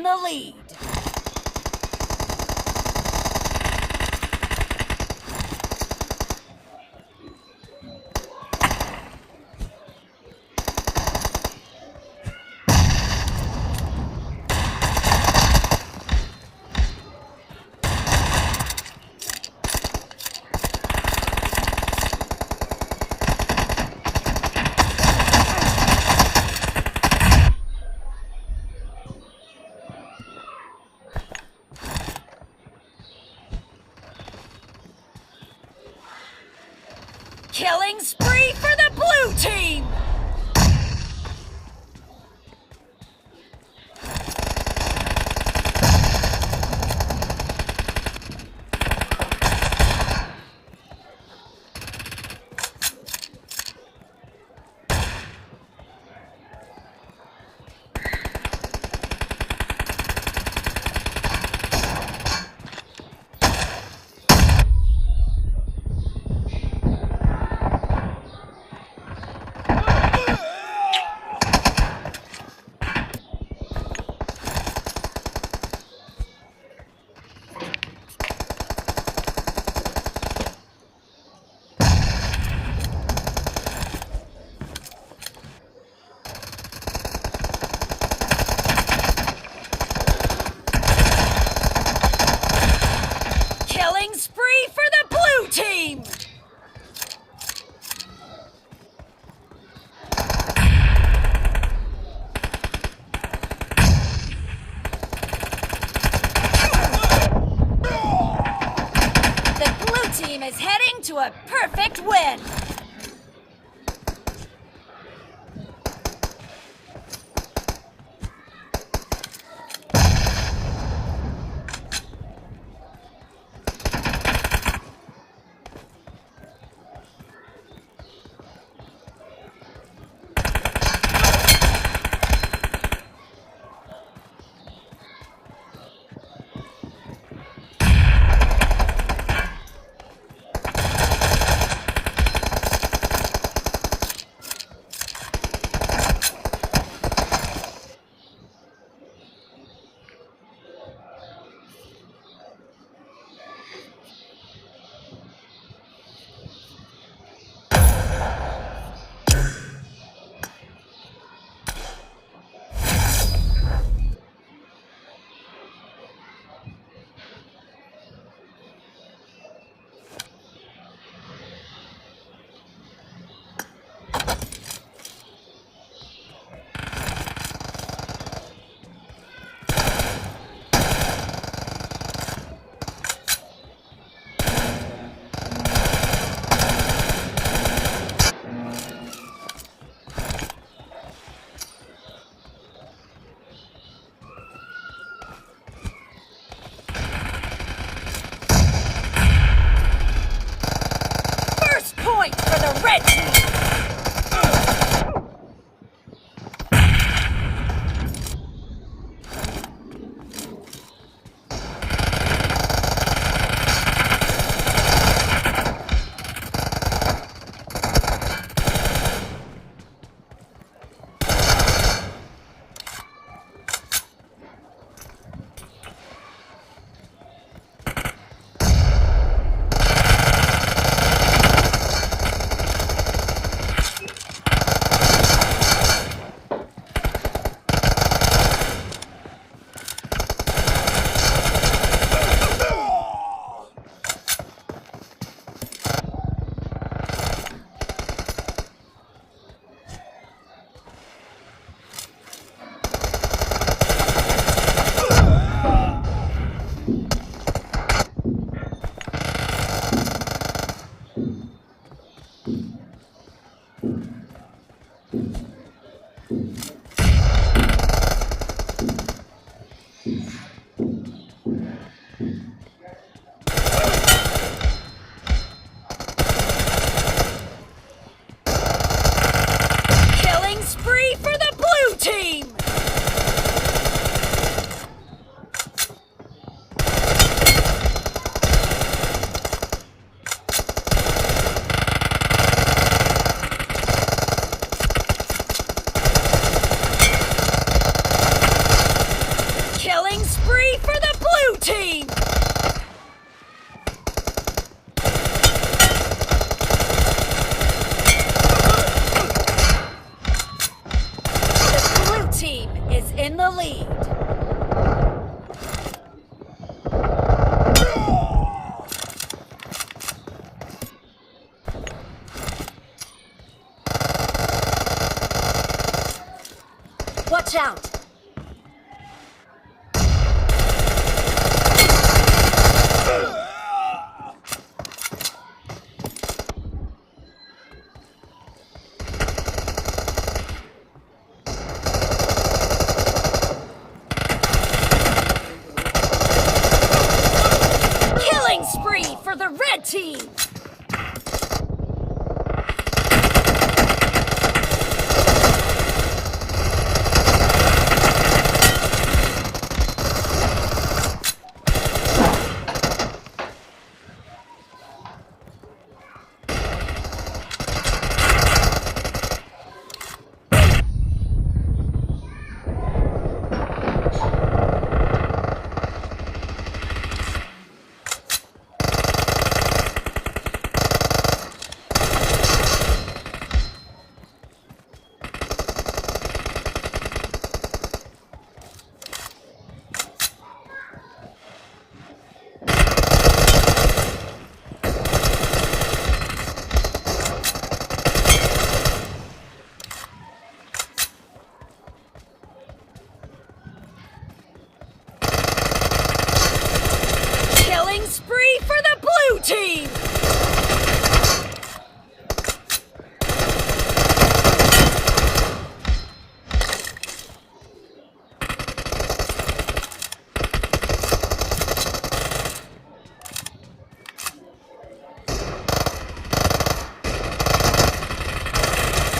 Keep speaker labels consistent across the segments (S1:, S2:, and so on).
S1: in the lead. Killing spree for the blue team! Spree for the blue team! The blue team is heading to a perfect win! out. Killing spree for the red team. Spree for the blue team!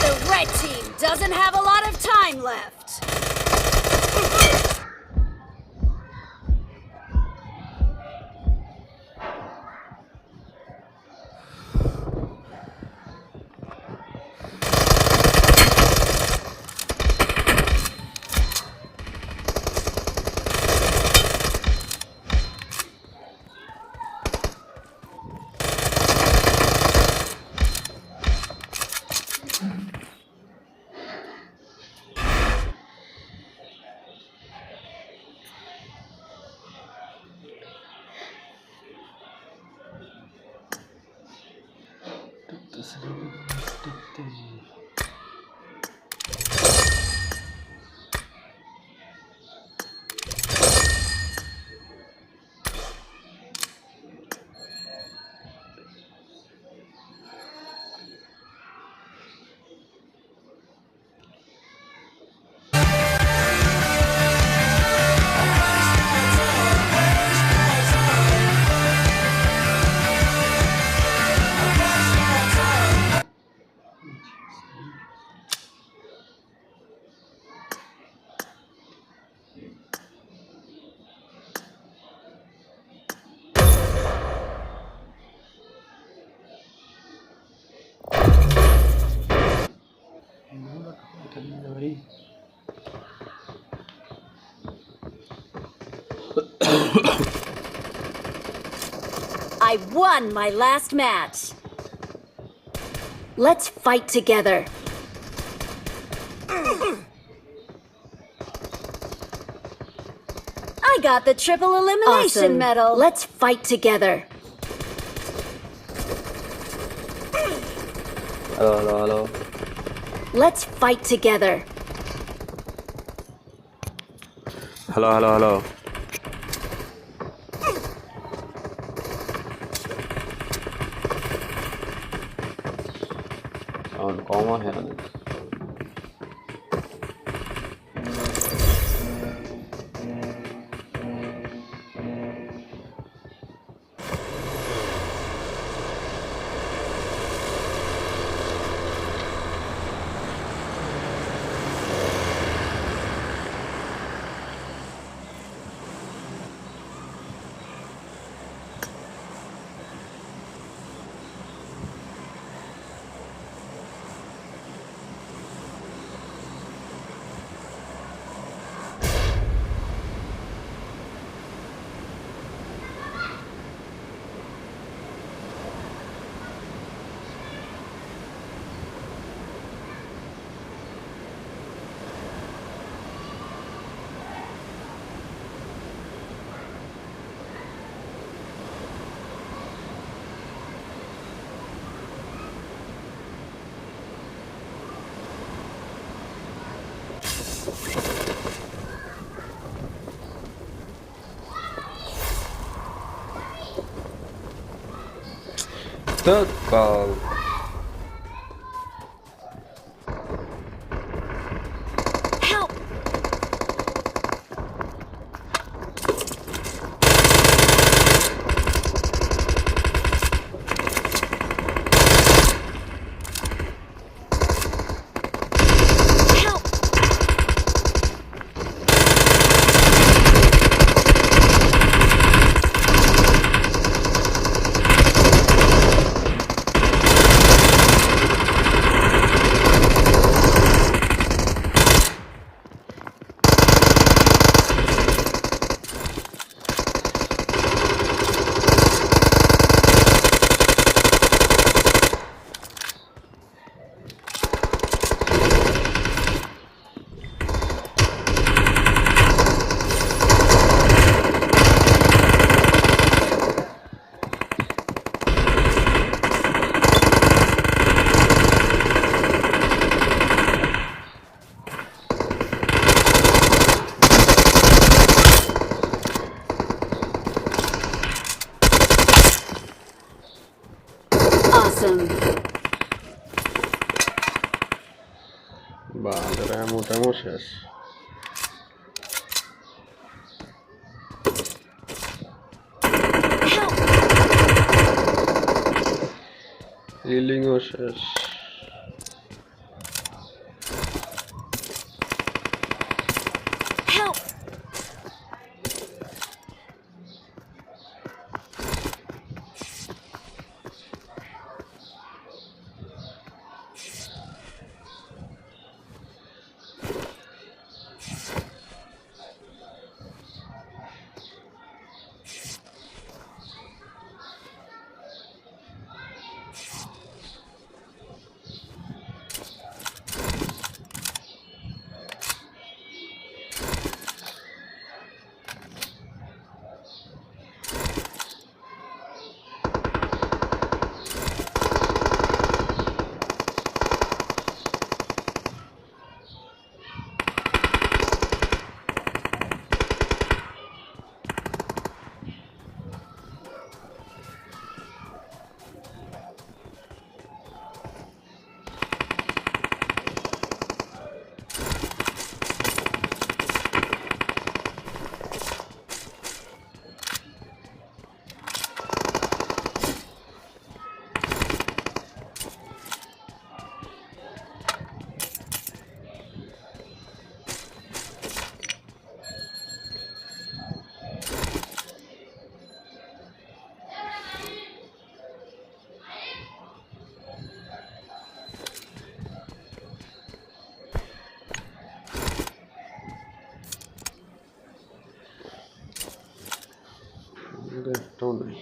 S1: The red team doesn't have a lot of time left. I won my last match. Let's fight together. I got the triple elimination medal. Let's fight together.
S2: Hello.
S1: Let's fight together.
S2: Hello. Có hết rồi. Third call.
S1: Help! Help! Awesome.
S2: Vale, ammo শেষ।
S1: Help!
S2: হিলিংও শেষ।
S1: Help!
S2: একটাও নাই।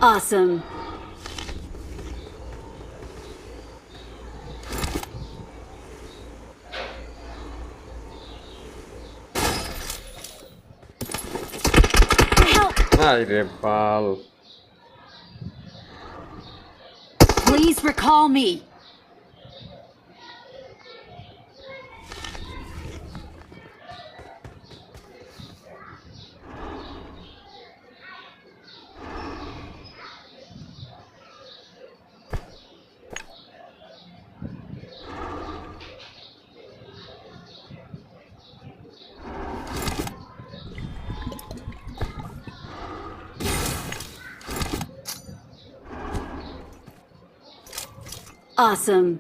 S1: Awesome. Help!
S2: Ay রে বাল
S1: Please recall me. Awesome.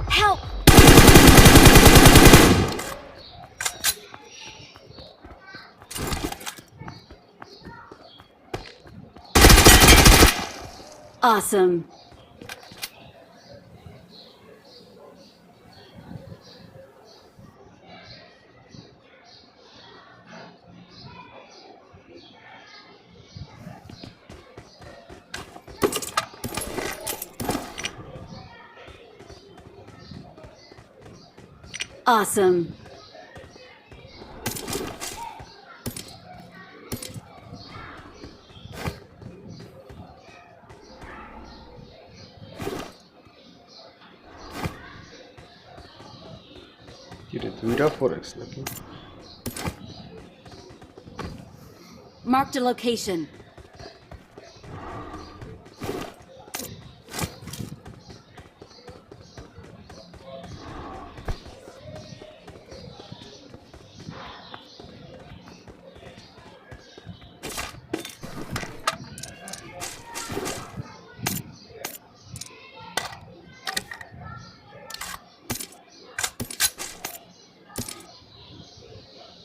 S1: Help! Awesome. Awesome.
S2: কিরে দুইটা 4x নাকি
S1: Marked a location.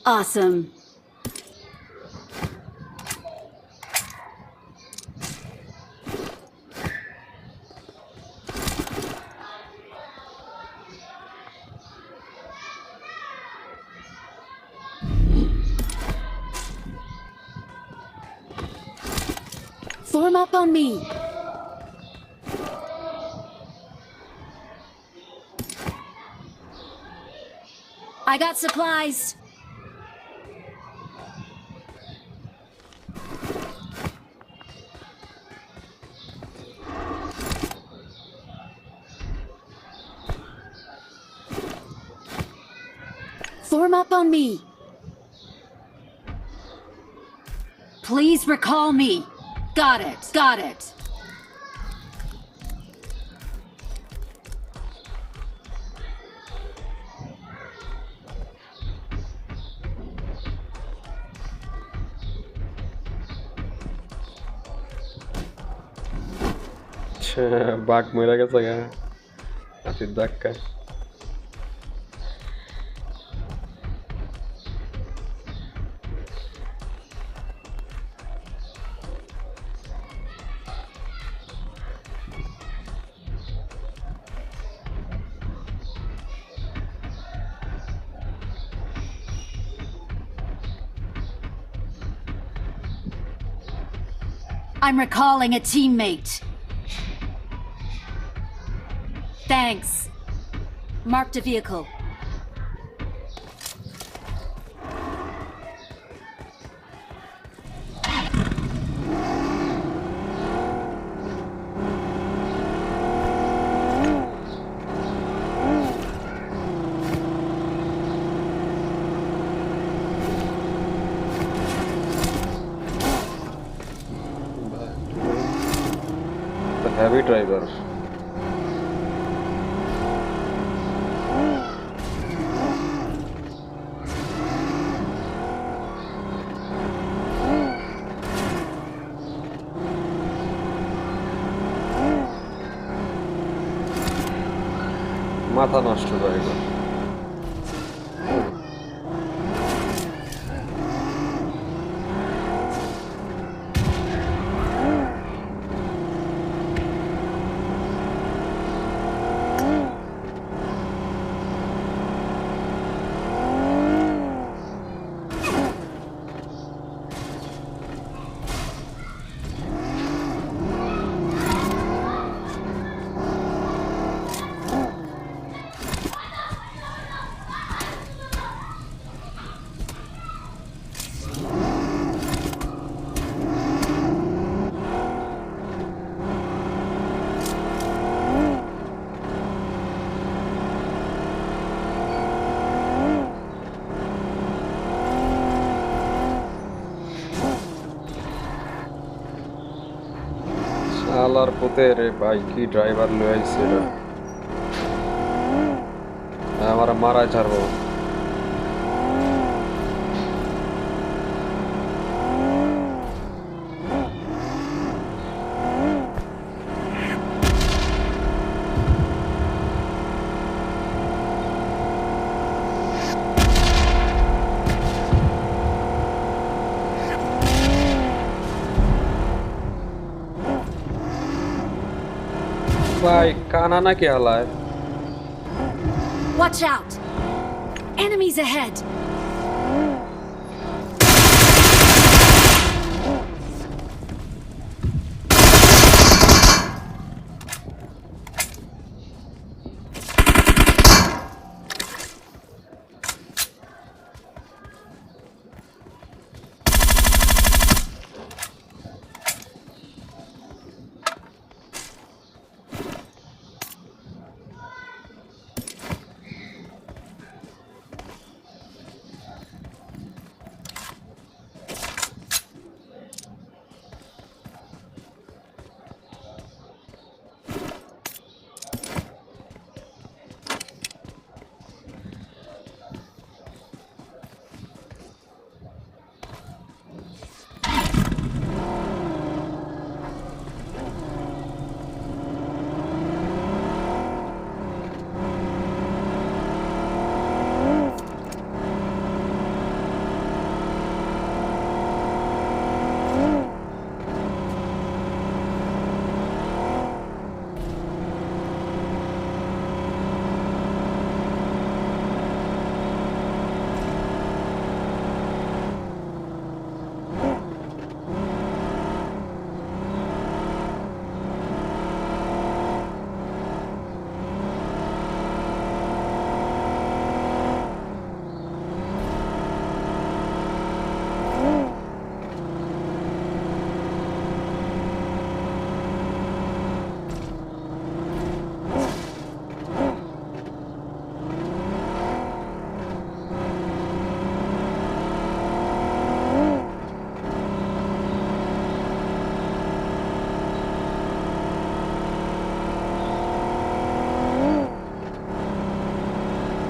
S1: Awesome. Form up on me. I got supplies. Form up on me. Please recall me. Got it. Got it.
S2: বাঘ মরে গেছে গা হাতির ধাক্কা
S1: I'm recalling a teammate. Thanks. Marked a vehicle.
S2: The heavy driver. মাথা নষ্ট করে আলার পুতে রে ভাই কি ড্রাইভার লয়ে আইছে এটা আমার মারা ছাড়বো ভাই কানা নাকি হালায়
S1: Watch out! Enemies ahead!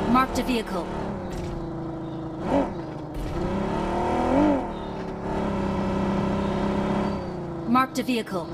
S1: Marked a vehicle. Marked a vehicle.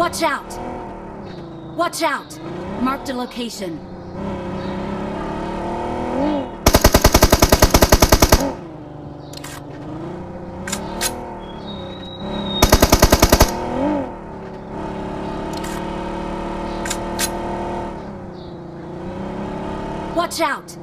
S1: Watch out! Watch out! Marked a location. Watch out!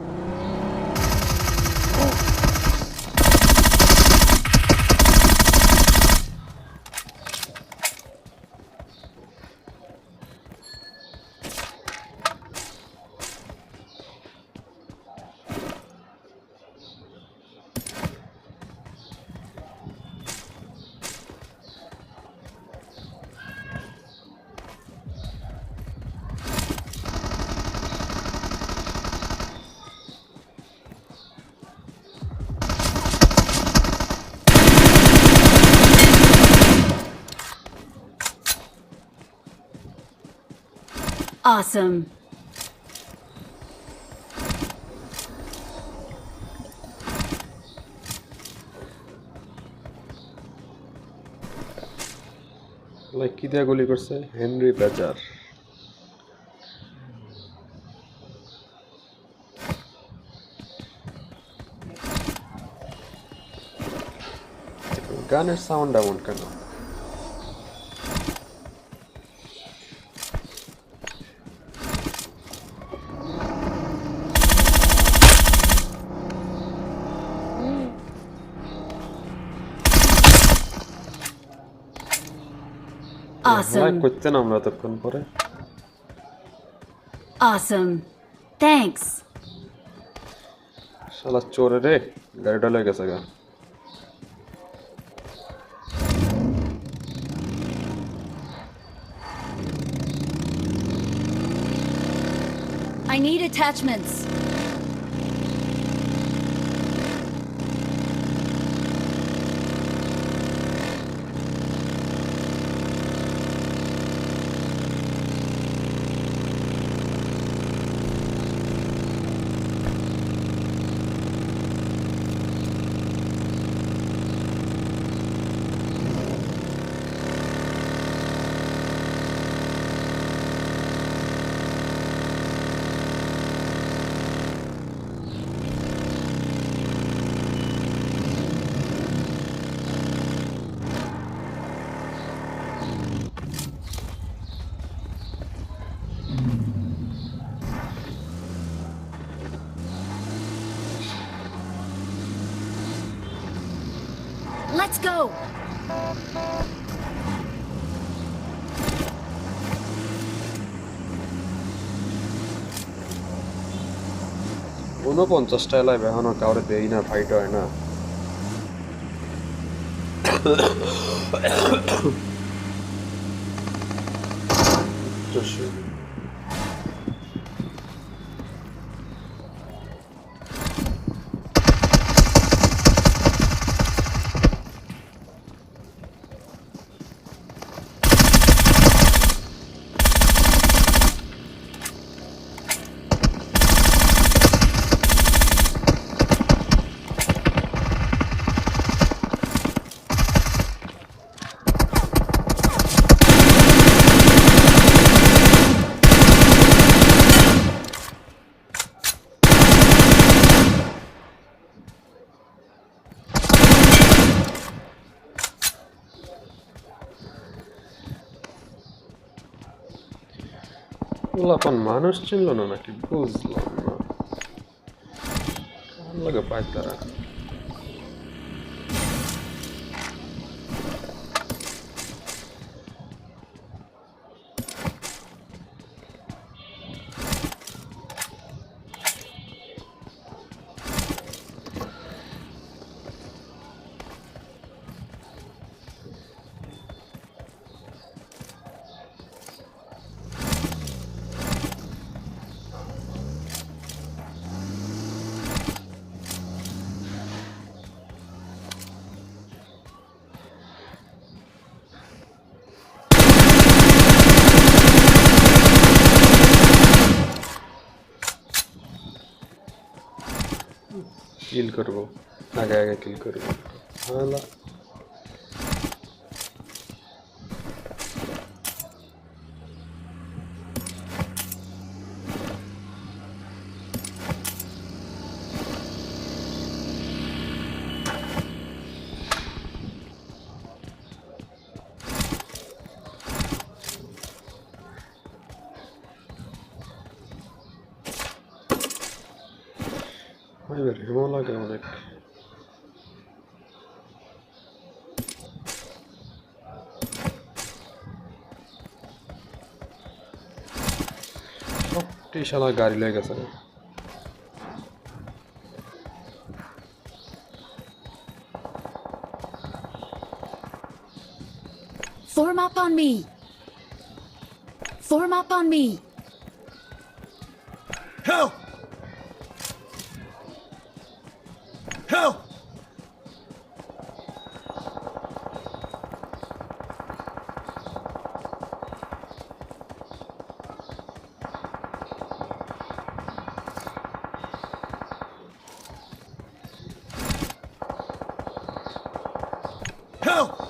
S1: Awesome.
S2: Like কি দিয়া গুলি করছে হেনরি বেজার গানের সাউন্ড এমন কেন
S1: Awesome.
S2: করতে না আমরা ততক্ষণ পরে
S1: Awesome. Thanks.
S2: শালা চোরে রে গাড়িটা লয়ে গেছে গা
S1: I need attachments. Let's go.
S2: ঊনপঞ্চাশটা এলাইভ এখনো কাউরে দেই না ফাইট হয় না ওলাপান মানুষ চিনল না নাকি বুঝলাম না কার লাগে পায় তারা কিল করবো আগে আগে কিল করবো হালা এবার হেমো লাগে অনেক সবটি শালা গাড়ি লেগে গেছে
S1: Form up on me. Form up on me.
S3: Help! Help! Help!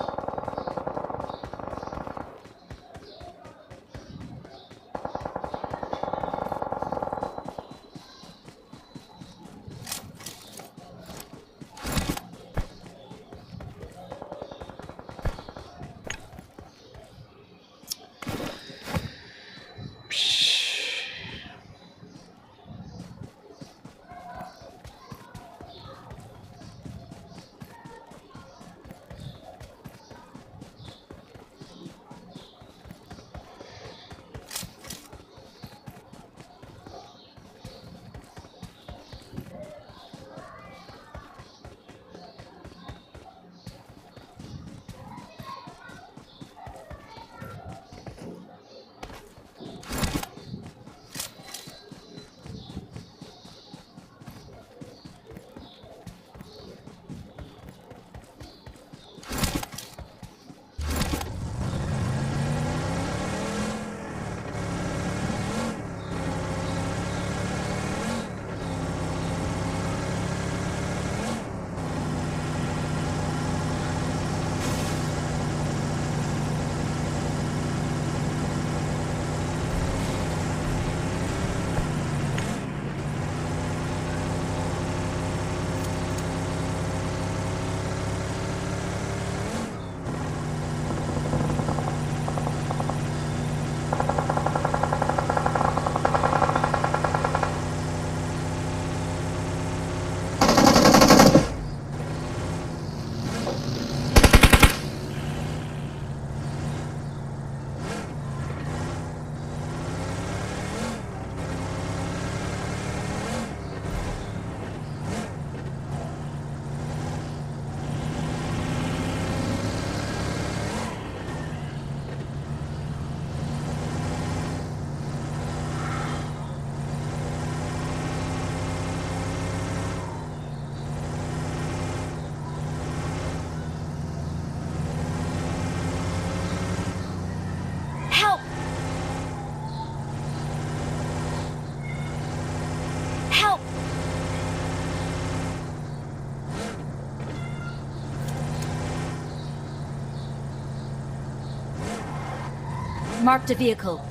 S1: Marked a vehicle.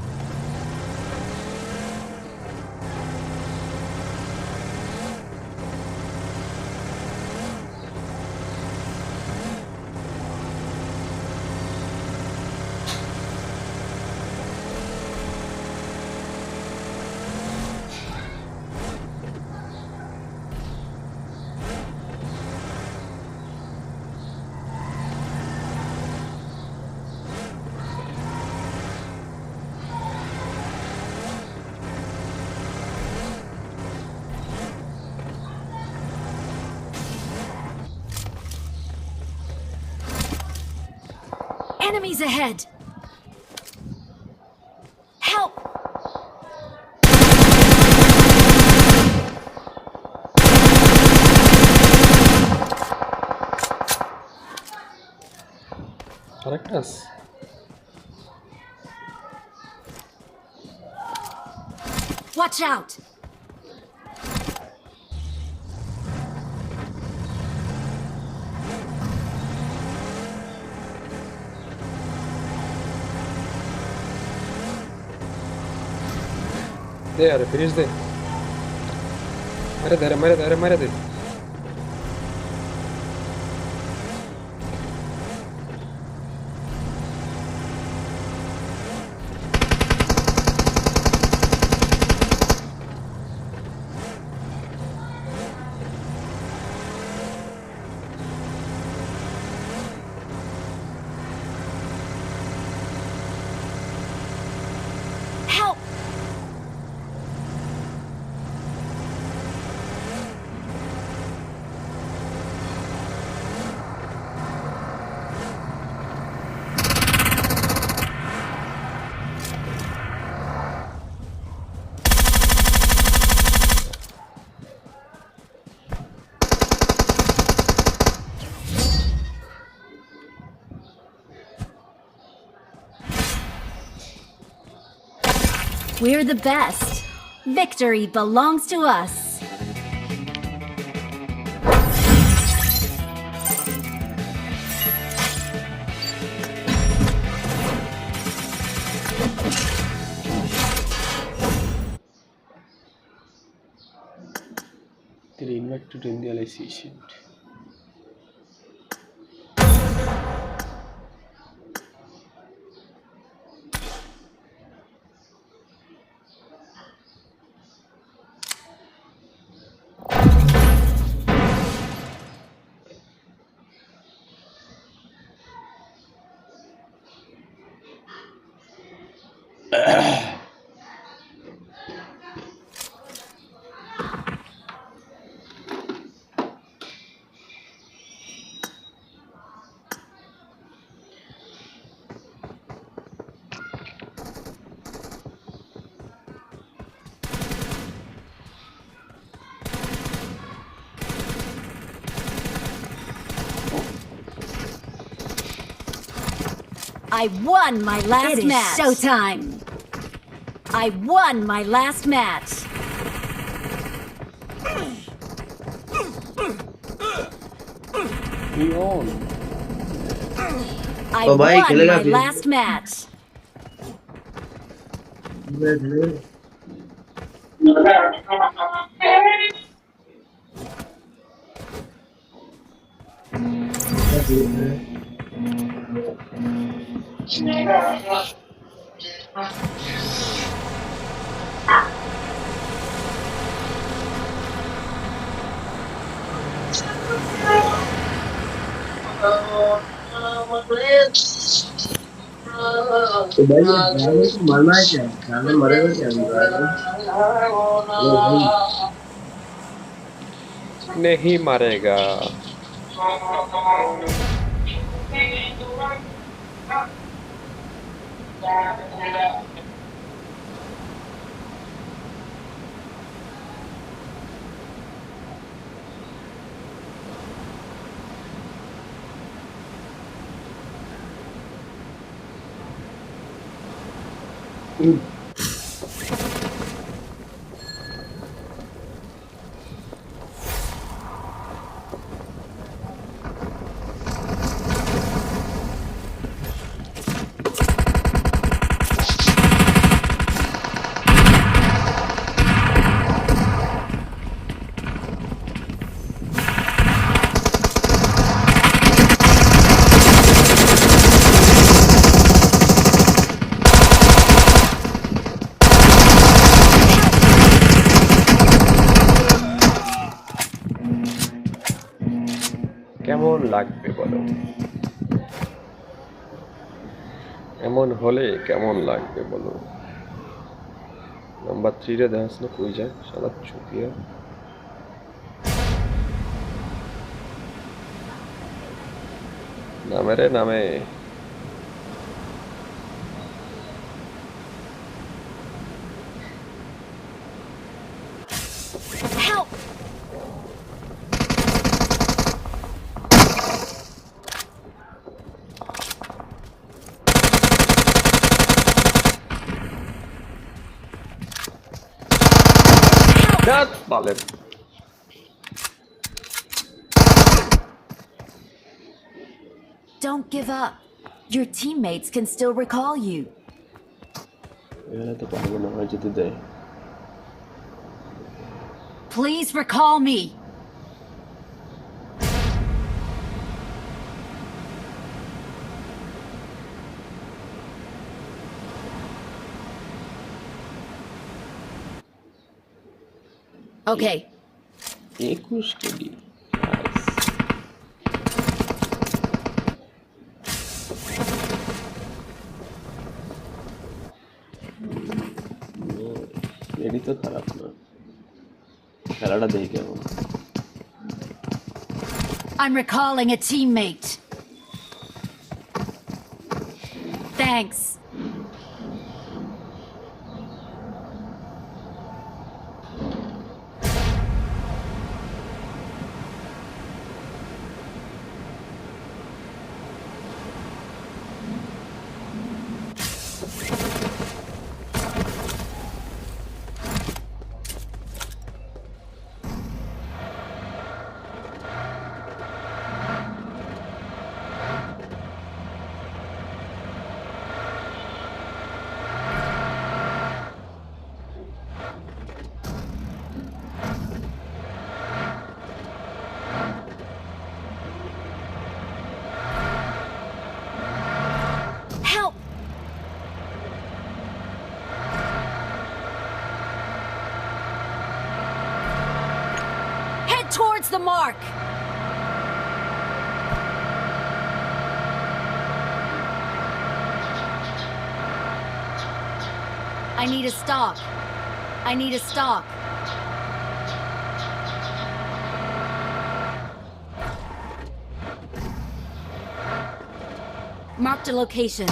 S1: Enemies ahead! Help!
S2: Correct us.
S1: Watch out!
S2: There, finish there. Mare de.
S1: Help! We're the best. Victory belongs to us.
S2: The invected realization.
S1: I won my last match.
S4: Showtime.
S1: I won my last match.
S2: He on.
S1: I
S5: तो भाई
S1: won
S5: खेलेगा
S1: my
S5: फिर?
S1: last match.
S5: तो भाई driver को मरना है क्या? ड्राइवर मरेगा क्या? ड्राइवर
S2: नहीं मारेगा. কেমন লাগবে বলো এমন হলে কেমন লাগবে বলো নাম্বার 3 রে দেখাস না কই যায় শালা চুপিয়া নামে রে নামে
S1: Help!
S2: That bullet.
S1: Don't give up. Your teammates can still recall you.
S2: এখানে তো পারবো না হয় যদি দেয়
S1: Please recall me. Okay.
S2: 21 KD এডি তো খারাপ না খেলাটা দেখি কেমন
S1: I'm recalling a teammate. Thanks. Help! Head towards the mark. I need a stock. I need a stock. Marked a location.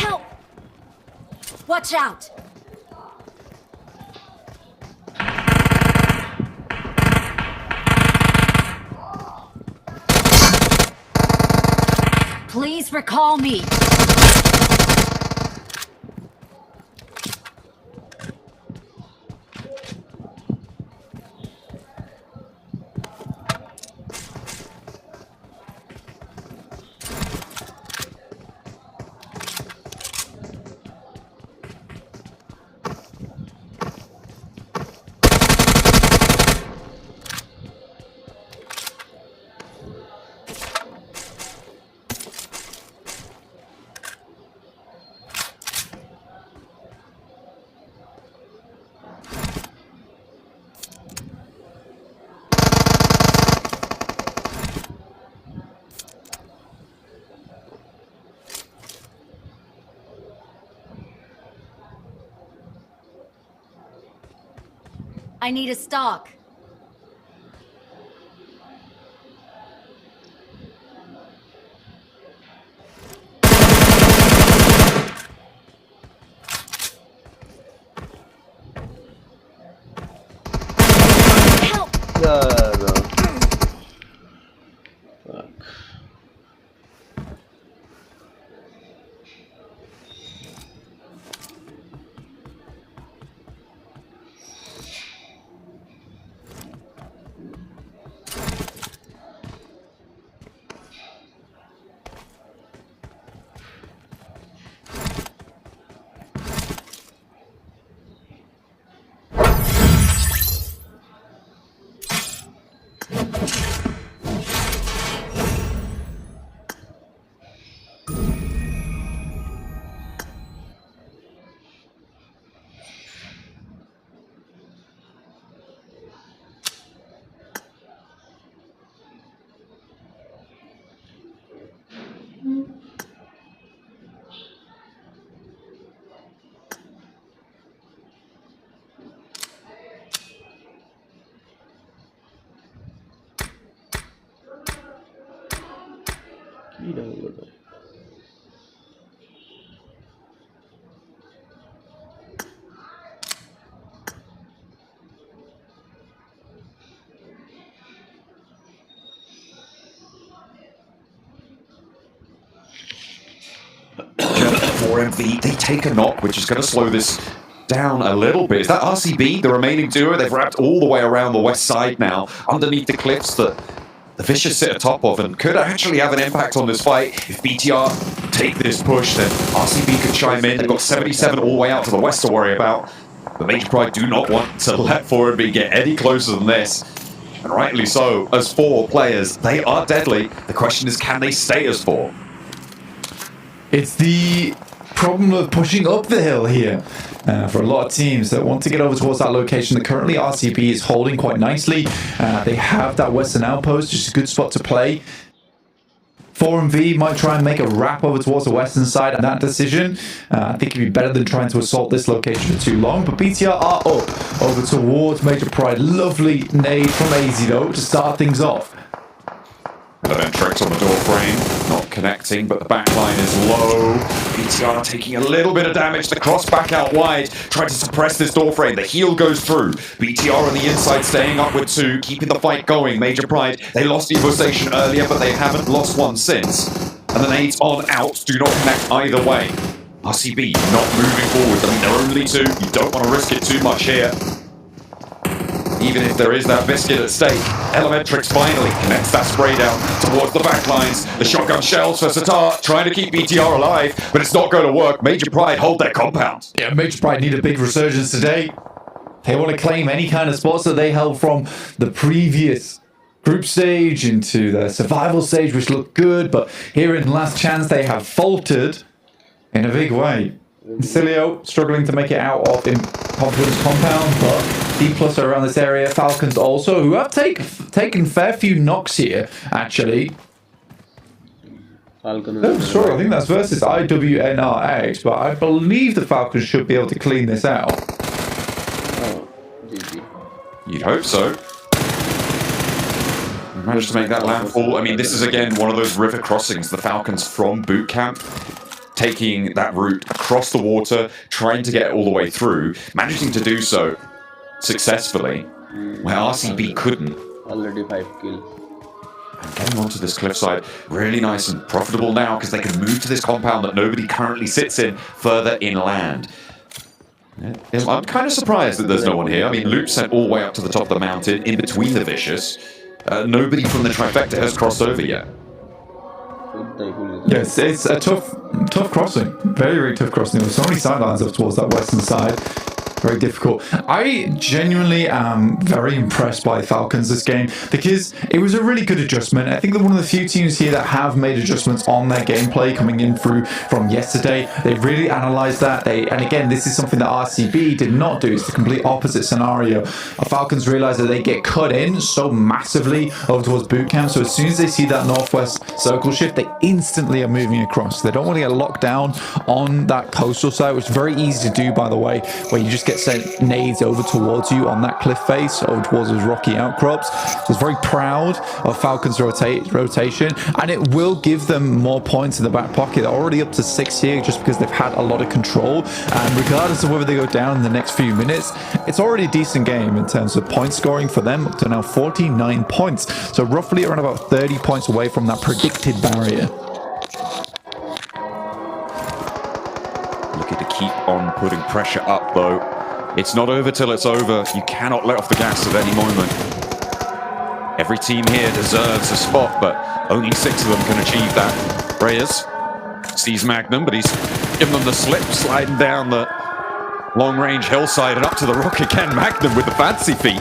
S1: Help! Watch out! Please recall me. I need a stock. Help!
S2: No. Fuck. होता.
S4: For MV, they take a knock, which is going to slow this down a little bit. Is that RCB, the remaining duo? They've wrapped all the way around the west side now, underneath the cliffs that the Vicious sit atop of, and could actually have an impact on this fight. If BTR take this push, then RCB could chime in. They've got 77 all the way out to the west to worry about. The Major Pride do not want to let 4MV get any closer than this. And rightly so, as 4 players, they are deadly. The question is, can they stay as 4?
S6: It's the problem of pushing up the hill here for a lot of teams that want to get over towards that location that currently RCB is holding quite nicely. They have that western outpost, just a good spot to play. 4MV might try and make a wrap over towards the western side, and that decision I think it'd be better than trying to assault this location for too long. But BTR are up over towards Major Pride. Lovely nade from AZ though to start things off.
S4: Element tricks on the door frame, not connecting, but the backline is low. BTR taking a little bit of damage. The cross back out wide, trying to suppress this door frame. The heal goes through. BTR on the inside staying up with 2, keeping the fight going. Major Pride, they lost Evo Station earlier, but they haven't lost one since. And the nades on out do not connect either way. RCB not moving forward. I mean, they're only 2. You don't want to risk it too much here. Even if there is that biscuit at stake, Elementrix finally connects that spray down towards the backlines. The shotgun shells for Satar, trying to keep BTR alive, but it's not going to work. Major Pride hold their compound.
S6: Yeah, Major Pride need a big resurgence today. They want to claim any kind of spots that they held from the previous group stage into the survival stage, which looked good, but here in Last Chance they have faltered in a big way. Cilio struggling to make it out of Confidence compound, but D+ are around this area. Falcons also, who have taken fair few knocks here, actually.
S2: Falcon.
S6: Oh, sorry, I think that's versus IWNRX, but I believe the Falcons should be able to clean this out.
S2: Oh, GG.
S4: You'd hope so. Managed to make that landfall. I mean, this is again one of those river crossings. The Falcons from boot camp, taking that route across the water, trying to get all the way through, managing to do so successfully, where RCB couldn't.
S2: Already 5 kills.
S4: And getting onto this cliffside, really nice and profitable now, because they can move to this compound that nobody currently sits in further inland. I'm kind of surprised that there's no one here. I mean, Loop sent all the way up to the top of the mountain, in between the Vicious. Nobody from the trifecta has crossed over yet.
S6: Yes, it's a tough crossing. Very, very tough crossing. There were so many sidelines up towards that western side. Very difficult. I genuinely am very impressed by Falcons this game because it was a really good adjustment. I think they're one of the few teams here that have made adjustments on their gameplay coming in through from yesterday. They really analysed that. And again, this is something that RCB did not do. It's the complete opposite scenario. Falcons realised that they get cut in so massively over towards boot camp. So as soon as they see that northwest circle shift, they instantly are moving across. They don't want to get locked down on that coastal side, which is very easy to do, by the way, where you just get sent nades over towards you on that cliff face, over towards those rocky outcrops. So it's very proud of Falcons' rotation, and it will give them more points in the back pocket. They're already up to 6 here just because they've had a lot of control, and regardless of whether they go down in the next few minutes, it's already a decent game in terms of point scoring for them, up to now 49 points. So roughly around about 30 points away from that predicted barrier.
S4: Looking to keep on putting pressure up, though. It's not over till it's over. You cannot let off the gas at any moment. Every team here deserves a spot, but only 6 of them can achieve that. Reyes sees Magnum, but he's giving them the slip, sliding down the long-range hillside and up to the rock again. Magnum with the fancy feet.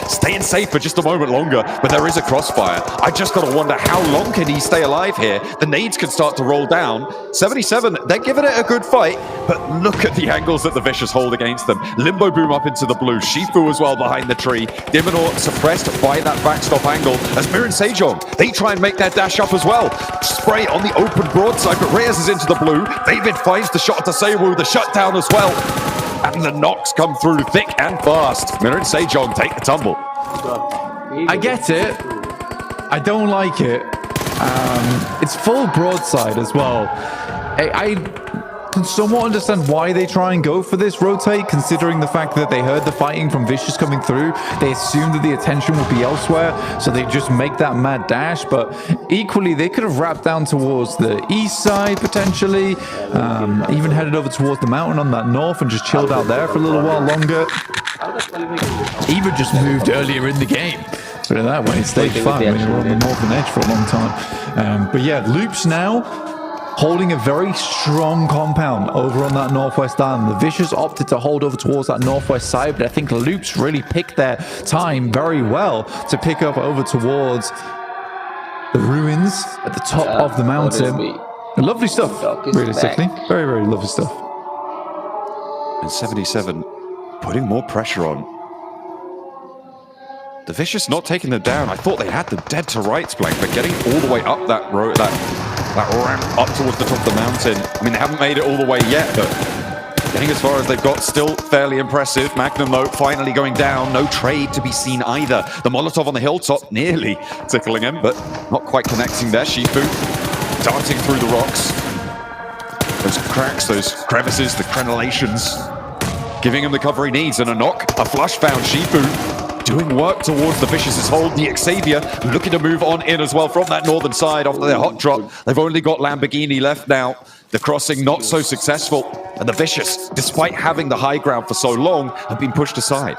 S4: Staying safe for just a moment longer, but there is a crossfire. I just got to wonder how long can he stay alive here. The nades can start to roll down. 77, they're giving it a good fight, but look at the angles that the Vicious hold against them. Limbo Boom up into the blue. Shifu as well behind the tree. Dimonor suppressed by that backstop angle as Mir and Sejong, they try and make their dash up as well. Spray on the open broadside, but Reyes is into the blue. David finds the shot to Seiwu, the shutdown as well. And the knocks come through thick and fast. Mir and Sejong take the tumble.
S6: I get it. I don't like it. It's full broadside as well. I can somewhat understand why they try and go for this rotate, considering the fact that they heard the fighting from Vicious coming through. They assumed that the attention would be elsewhere, so they just make that mad dash. But equally, they could have wrapped down towards the east side, potentially. Even headed over towards the mountain on that north and just chilled out there for a little while longer. Even just moved earlier in the game. But that way, it stayed fun when you were on the northern edge for a long time. But yeah, Loops now holding a very strong compound over on that northwest island. The Vicious opted to hold over towards that northwest side, but I think Loops really picked their time very well to pick up over towards the ruins at the top of the mountain. Lovely stuff, realistically. Very, very lovely stuff.
S4: And 77 putting more pressure on. The Vicious not taking them down. I thought they had them dead to rights, Blank, but getting all the way up that road, that ramp up towards the top of the mountain. I mean, they haven't made it all the way yet, but getting as far as they've got, still fairly impressive. Magnum, though, finally going down. No trade to be seen either. The Molotov on the hilltop nearly tickling him, but not quite connecting there. Shifu darting through the rocks. Those cracks, those crevices, the crenellations, giving him the cover he needs. And a knock, a flush found. Shifu doing work towards the Vicious's hold. The Xavier looking to move on in as well from that northern side off their hot drop. They've only got Lamborghini left now. The crossing not so successful. And the Vicious, despite having the high ground for so long, have been pushed aside.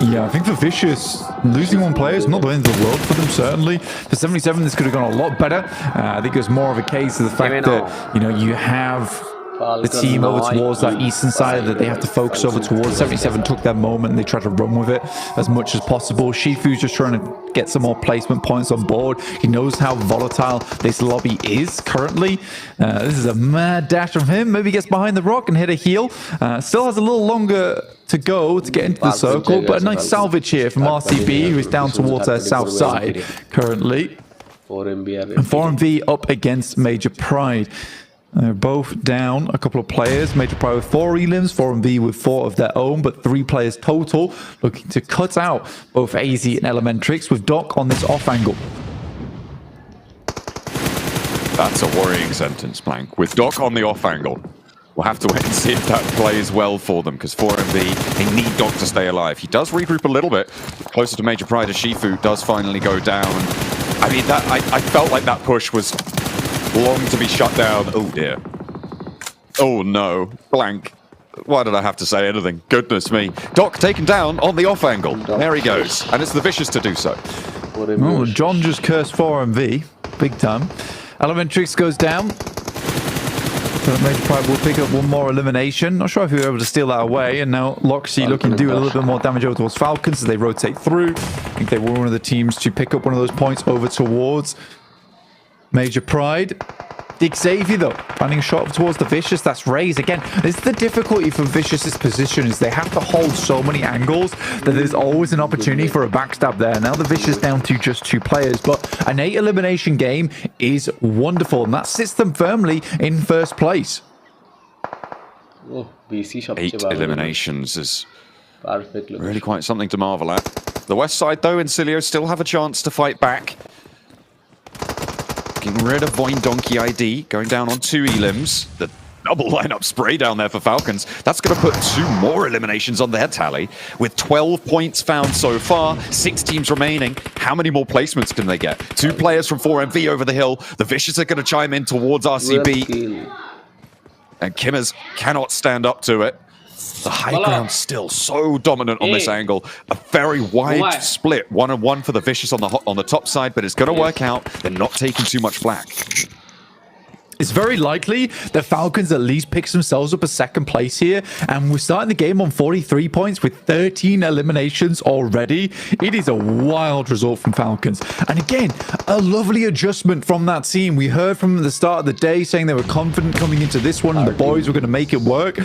S6: Yeah, I think for Vicious, losing one player is not the end of the world for them, certainly. For 77, this could have gone a lot better. I think it was more of a case of the fact that, you know, you have the team over towards that eastern side that they have to focus over towards. 77 took their moment and they tried to run with it as much as possible. Shifu's just trying to get some more placement points on board. He knows how volatile this lobby is currently. This is a mad dash from him. Maybe gets behind the rock and hit a heal. Still has a little longer to go to get into the circle, but a nice salvage here from RCB, who's down towards their south side currently. And 4MV up against Major Pride. They're both down a couple of players. Major Pride with 4 elims, 4MV with 4 of their own, but 3 players total, looking to cut out both AZ and Elementrix with Doc on this off angle.
S4: That's a worrying sentence, Blank. With Doc on the off angle. We'll have to wait and see if that plays well for them, because 4MV, they need Doc to stay alive. He does regroup a little bit closer to Major Pride as Shifu does finally go down. I mean, that I felt like that push was long to be shut down. Oh dear. Oh no. Blank. Why did I have to say anything? Goodness me. Doc taken down on the off angle. There he goes. And it's the Vicious to do so.
S6: Oh, John just cursed 4MV. Big time. Elementrix goes down. So Major Pride will pick up one more elimination. Not sure if he was able to steal that away. And now Loxy looking to do a little bit more damage over towards Falcons as they rotate through. I think they were one of the teams to pick up one of those points over towards Major Pride. The Xavier, though, finding a shot towards the Vicious. That's raised. Again, this is the difficulty for Vicious's position, is they have to hold so many angles that there's always an opportunity for a backstab there. Now the Vicious down to just 2 players, but an 8 elimination game is wonderful, and that sits them firmly in first place.
S4: 8 eliminations is really quite something to marvel at. The west side, though, Incilio still have a chance to fight back. Getting rid of Voin Donkey ID, going down on 2 elims. The double lineup spray down there for Falcons. That's going to put 2 more eliminations on their tally. With 12 points found so far, 6 teams remaining. How many more placements can they get? 2 players from 4MV over the hill. The Vicious are going to chime in towards RCB. And Kimmers cannot stand up to it. The high ground still so dominant on this angle. A very wide split, 1-on-1 for the Vicious on the top side, but it's going to work out. They're not taking too much flak.
S6: It's very likely the Falcons at least picks themselves up a second place here, and we're starting the game on 43 points with 13 eliminations already. It is a wild result from Falcons. And again, a lovely adjustment from that team. We heard from the start of the day saying they were confident coming into this one and the boys were going to make it work.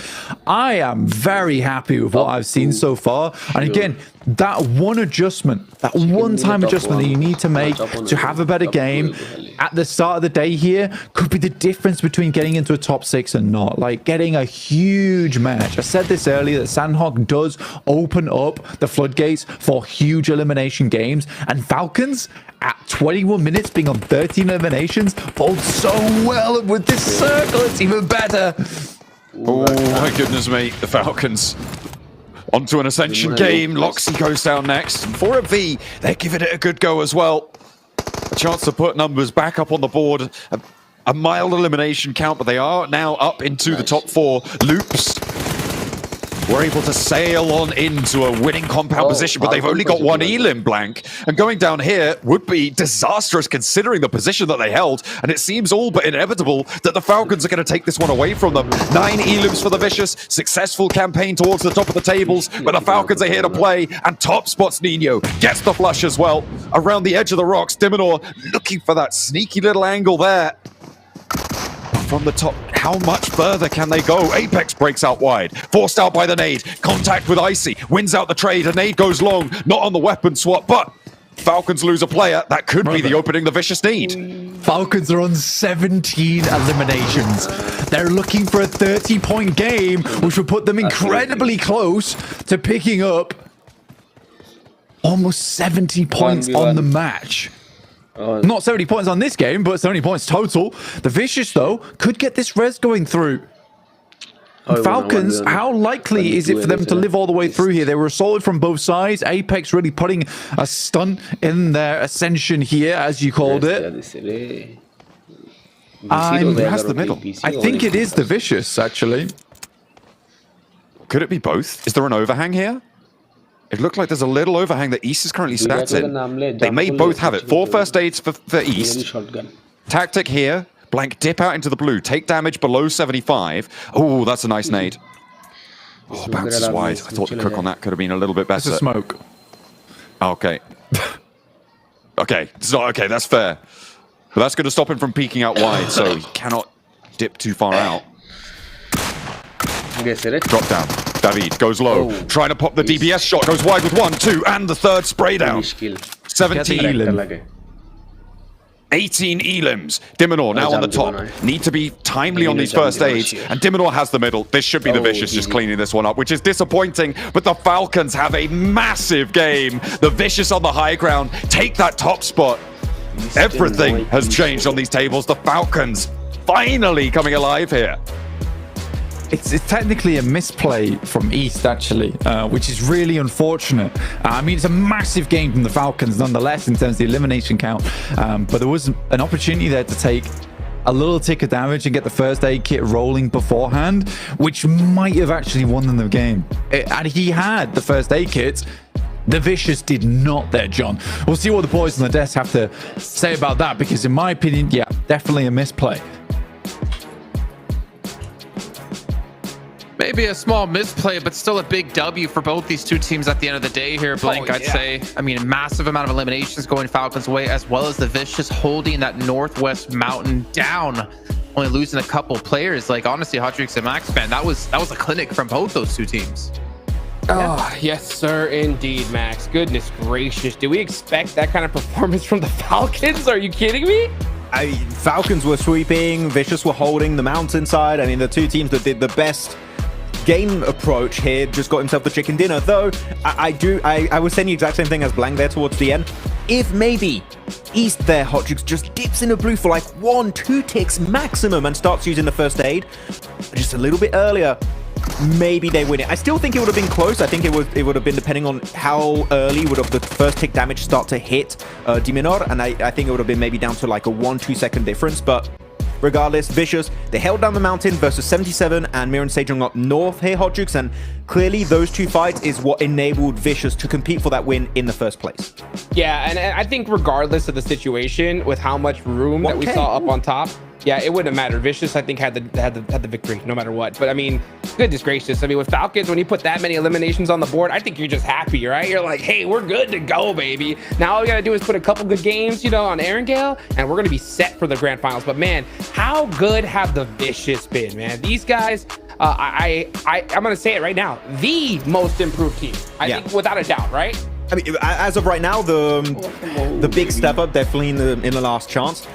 S6: I am very happy with what I've seen so far. And again, that one adjustment, that one-time adjustment that you need to make to have a better game at the start of the day here could be the difference between getting into a top 6 and not. Like getting a huge match. I said this earlier that Sandhawk does open up the floodgates for huge elimination games, and Falcons at 21 minutes being on 13 eliminations fold so well, and with this circle it's even better.
S4: Oh my goodness me, the Falcons onto an Ascension game. Loxy goes down next. And for a V, they're giving it a good go as well. A chance to put numbers back up on the board. A mild elimination count, but they are now up into the top 4. Loops were able to sail on into a winning compound position, but they've only got 1 elim blank. And going down here would be disastrous considering the position that they held. And it seems all but inevitable that the Falcons are going to take this one away from them. 9 elims for the Vicious. Successful campaign towards the top of the tables, but the Falcons are here to play. And top spots Nino. Gets the flush as well. Around the edge of the rocks, Diminor looking for that sneaky little angle there. From the top, how much further can they go? Apex breaks out wide, forced out by the nade. Contact with Icy, wins out the trade. A nade goes long, not on the weapon swap, but Falcons lose a player. That could be the opening the Vicious need.
S6: Falcons are on 17 eliminations. They're looking for a 30-point game, which would put them incredibly close to picking up almost 70 points on the match. Not 70 points on this game, but 70 points total. The Vicious, though, could get this res going through. Falcons, how likely is it for them to live all the way through here? They were assaulted from both sides. Apex really putting a stunt in their ascension here, as you called it.
S2: Who has the middle?
S6: I think it is the Vicious, actually.
S4: Could it be both? Is there an overhang here? It looked like there's a little overhang that East is currently stats in. They may both have it. 4 first aids for East. Tactic here. Blank dip out into the blue. Take damage below 75. Oh, that's a nice nade. Oh, bounces wide. I thought the cook on that could have been a little bit better.
S6: It's a smoke.
S4: Okay. Okay. It's not okay. That's fair. But that's going to stop him from peeking out wide, so he cannot dip too far out. Drop down. David goes low, trying to pop the DBS shot, goes wide with 1, 2, and the third spray down. 17. 18 elims. Diminor now on the top. Need to be timely on these first aids, and Diminor has the middle. This should be the Vicious just cleaning this one up, which is disappointing, but the Falcons have a massive game. The Vicious on the high ground take that top spot. Everything has changed on these tables. The Falcons finally coming alive here.
S6: It's technically a misplay from East, actually, which is really unfortunate. I mean, it's a massive game from the Falcons, nonetheless, in terms of the elimination count. But there was an opportunity there to take a little tick of damage and get the first aid kit rolling beforehand, which might have actually won them the game. And he had the first aid kit. The Vicious did not there, John. We'll see what the boys on the desk have to say about that, because in my opinion, yeah, definitely a misplay.
S7: Maybe a small misplay, but still a big W for both these two teams at the end of the day here, Blank, I'd say. I mean, a massive amount of eliminations going Falcons' way, as well as the Vicious holding that Northwest Mountain down, only losing a couple players. Like, honestly, GSMxFS, that was a clinic from both those two teams.
S2: Oh, yes, sir, indeed, Max. Goodness gracious. Do we expect that kind of performance from the Falcons? Are you kidding me?
S8: Falcons were sweeping, Vicious were holding the mountainside. I mean, the two teams that did the best game approach here just got himself the chicken dinner. Though I was saying the exact same thing as Blank there towards the end. If maybe East there, Hotchix just dips in a blue for like 1-2 ticks maximum and starts using the first aid just a little bit earlier, maybe they win it. I still think it would have been close. I think it would have been depending on how early would have the first tick damage start to hit Diminor, and I think it would have been maybe down to like a 1-2 second difference. But regardless, Vicious, they held down the mountain versus 77 and Mir and Sejong up north here, Hotchix, and clearly those two fights is what enabled Vicious to compete for that win in the first place.
S2: Yeah, and I think regardless of the situation, with how much room that we saw up on top, yeah, it wouldn't have mattered. Vicious, I think, had the victory no matter what. But I mean, goodness gracious. I mean, with Falcons, when you put that many eliminations on the board, I think you're just happy, right? You're like, hey, we're good to go, baby. Now all we gotta do is put a couple good games, you know, on Erangel, and we're gonna be set for the grand finals. But man, how good have the Vicious been, man? These guys, I'm gonna say it right now, the most improved team. I think without a doubt, right?
S8: I mean, as of right now, the big step up definitely in the last chance.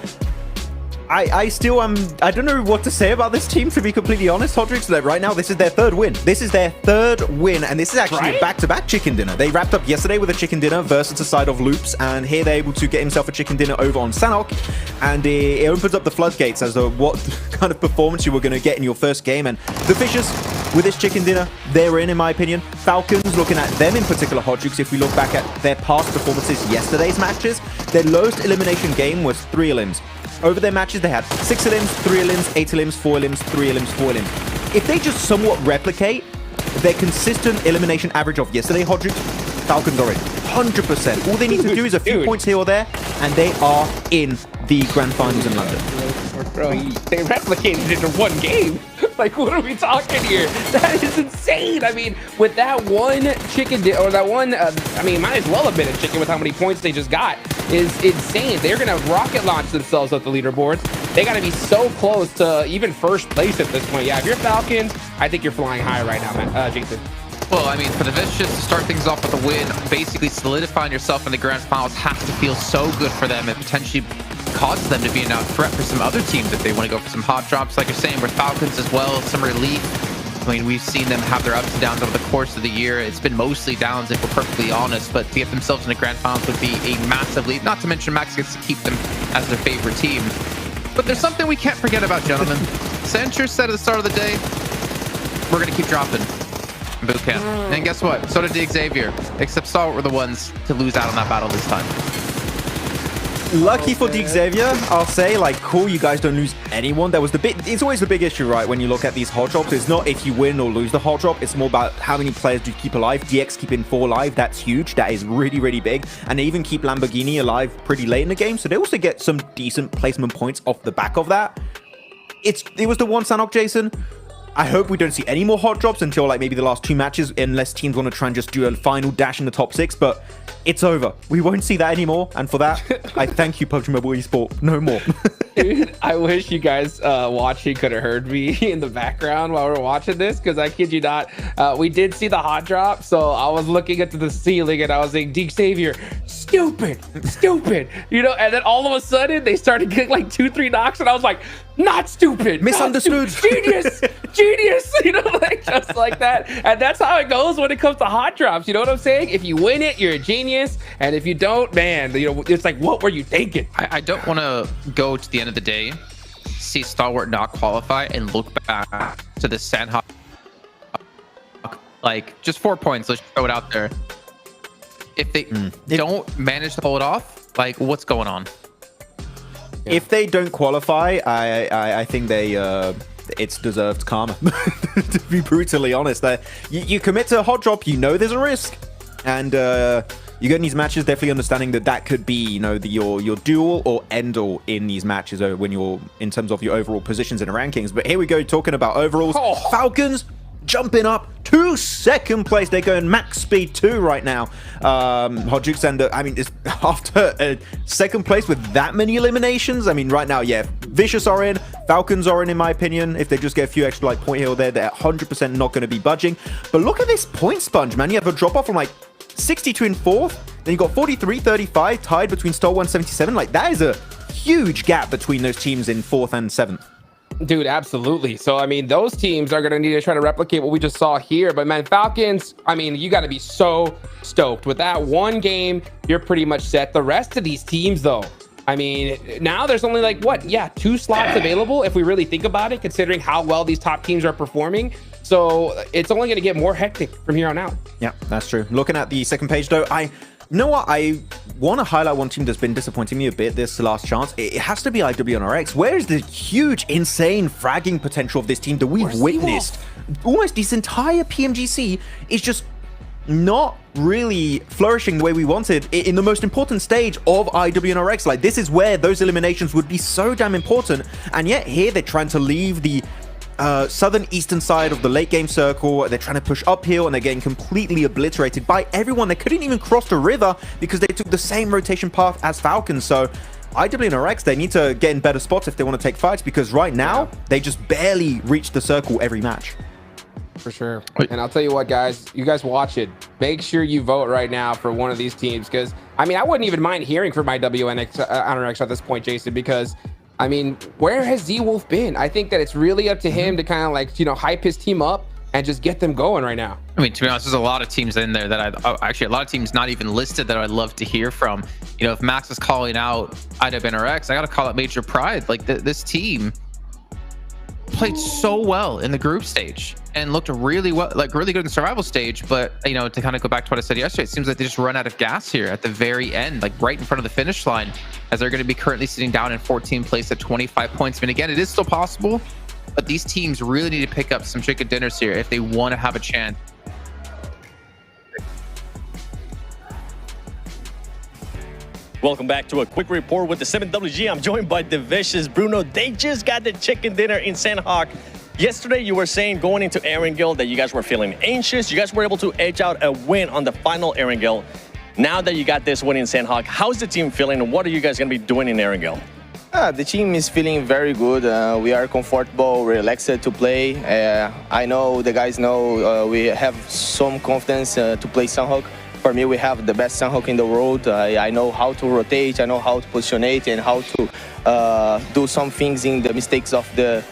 S8: I still am. I don't know what to say about this team, to be completely honest, Hodrix. That right now, this is their third win. This is their third win, and this is actually a back-to-back chicken dinner. They wrapped up yesterday with a chicken dinner versus the side of Loops, and here they're able to get himself a chicken dinner over on Sanok, and it opens up the floodgates as to what kind of performance you were going to get in your first game. And the Vicious, with this chicken dinner, they're in my opinion. Falcons, looking at them in particular, Hodrix, if we look back at their past performances, yesterday's matches, their lowest elimination game was 3 elims. Over their matches, they had 6 elims, 3 elims, 8 elims, 4 elims, 3 elims, 4 elims. If they just somewhat replicate their consistent elimination average of yesterday, Hodrix, Falcons are in 100%. All they need to do is a few points here or there, and they are in the grand finals in London.
S2: Bro, they replicated it in one game. Like, what are we talking here? That is insane. I mean, with that one chicken, or that one, I mean, might as well have been a chicken with how many points they just got, is insane. They're going to rocket launch themselves up the leaderboards. They got to be so close to even first place at this point. Yeah, if you're Falcons, I think you're flying high right now, Jason.
S7: Well, I mean, for the Vicious to start things off with a win, basically solidifying yourself in the grand finals has to feel so good for them and potentially causes them to be a threat for some other teams if they want to go for some hot drops, like you're saying, with Falcons as well, some relief. I mean, we've seen them have their ups and downs over the course of the year. It's been mostly downs, if we're perfectly honest, but to get themselves in the grand finals would be a massive lead. Not to mention Max gets to keep them as their favorite team. But there's something we can't forget about, gentlemen. Censure said at the start of the day, we're going to keep dropping boot camp. And guess what? So did the Xavier, except Stalwart were the ones to lose out on that battle this time.
S8: Lucky for the Xavier, I'll say, like, cool, you guys don't lose anyone. That was the big, it's always the big issue, right? When you look at these hot drops, it's not if you win or lose the hot drop, it's more about how many players do you keep alive. DX keeping 4 alive, that's huge. That is really, really big. And they even keep Lamborghini alive pretty late in the game, so they also get some decent placement points off the back of that. It was the one Sanok, Jason. I hope we don't see any more hot drops until like maybe the last 2 matches, unless teams want to try and just do a final dash in the top 6, but it's over. We won't see that anymore, and for that, I thank you, Pubg Mobile Esport. No more.
S2: Dude, I wish you guys watching could have heard me in the background while we were watching this, because I kid you not, we did see the hot drop, so I was looking into the ceiling and I was saying, Xavier, stupid, you know, and then all of a sudden they started getting like 2-3 knocks, and I was like, not stupid,
S8: misunderstood,
S2: genius, you know, like just like that. And that's how it goes when it comes to hot drops. You know what I'm saying? If you win it, you're a genius, and if you don't, man, you know, it's like, what were you thinking?
S7: I don't want to go to the end of the day, see Stalwart not qualify, and look back to the Sandhawk, like just 4 points. Let's throw it out there. If they don't manage to pull it off, like what's going on?
S8: Yeah. If they don't qualify, I think they it's deserved karma. To be brutally honest, you commit to a hot drop, you know there's a risk, and you get in these matches definitely understanding that could be, you know, your duel or end all in these matches when you're in terms of your overall positions in the rankings. But here we go, talking about overalls. Falcons jumping up to 2nd place. They're going max speed 2 right now. Hodrix, and I mean, after 2nd place with that many eliminations, I mean, right now, yeah, Vicious are in, Falcons are in my opinion. If they just get a few extra like point here or there, they're 100% not going to be budging. But look at this point sponge, man. You have a drop off from like 62 in 4th, then you got 43, 35 tied between Star 177. Like, that is a huge gap between those teams in 4th and 7th.
S2: Dude, absolutely. So, I mean, those teams are going to need to try to replicate what we just saw here. But, man, Falcons, I mean, you got to be so stoked. With that one game, you're pretty much set. The rest of these teams, though, I mean, now there's only like, what? Yeah, 2 slots available if we really think about it, considering how well these top teams are performing. So, it's only going to get more hectic from here on out.
S8: Yeah, that's true. Looking at the second page, though, you know what? I want to highlight one team that's been disappointing me a bit this last chance. It has to be IWNRX. Where is the huge, insane fragging potential of this team that we've witnessed? Almost this entire PMGC is just not really flourishing the way we wanted in the most important stage of IWNRX. Like, this is where those eliminations would be so damn important, and yet here they're trying to leave the southern eastern side of the late game circle. They're trying to push uphill, and they're getting completely obliterated by everyone. They couldn't even cross the river because they took the same rotation path as Falcons. So IWNRX, they need to get in better spots if they want to take fights, because right now they just barely reach the circle every match.
S2: For sure. And I'll tell you what, guys, you guys watch it. Make sure you vote right now for one of these teams, because I mean, I wouldn't even mind hearing from my WNX at this point, Jason, because I mean, where has Z-Wolf been? I think that it's really up to him to kind of like, you know, hype his team up and just get them going right now.
S7: I mean, to be honest, there's a lot of teams in there that actually a lot of teams not even listed that I'd love to hear from. You know, if Max is calling out IWNRX, I got to call it Major Pride. Like this team played so well in the group stage and looked really well, like really good in the survival stage. But, you know, to kind of go back to what I said yesterday, it seems like they just run out of gas here at the very end, like right in front of the finish line, as they're going to be currently sitting down in 14th place at 25 points. I mean, again, it is still possible, but these teams really need to pick up some chicken dinners here if they want to have a chance.
S9: Welcome back to a quick report with the 7WG. I'm joined by the Vicious Bruno. They just got the chicken dinner in Sandhawk. Yesterday, you were saying going into Erangel that you guys were feeling anxious. You guys were able to edge out a win on the final Erangel. Now that you got this win in Sandhawk, how's the team feeling, and what are you guys going to be doing in Erangel?
S10: The team is feeling very good. We are comfortable, relaxed to play. I know the guys know we have some confidence to play Sandhawk. For me, we have the best Sandhawk in the world. I know how to rotate, I know how to positionate, and how to do some things in the mistakes of the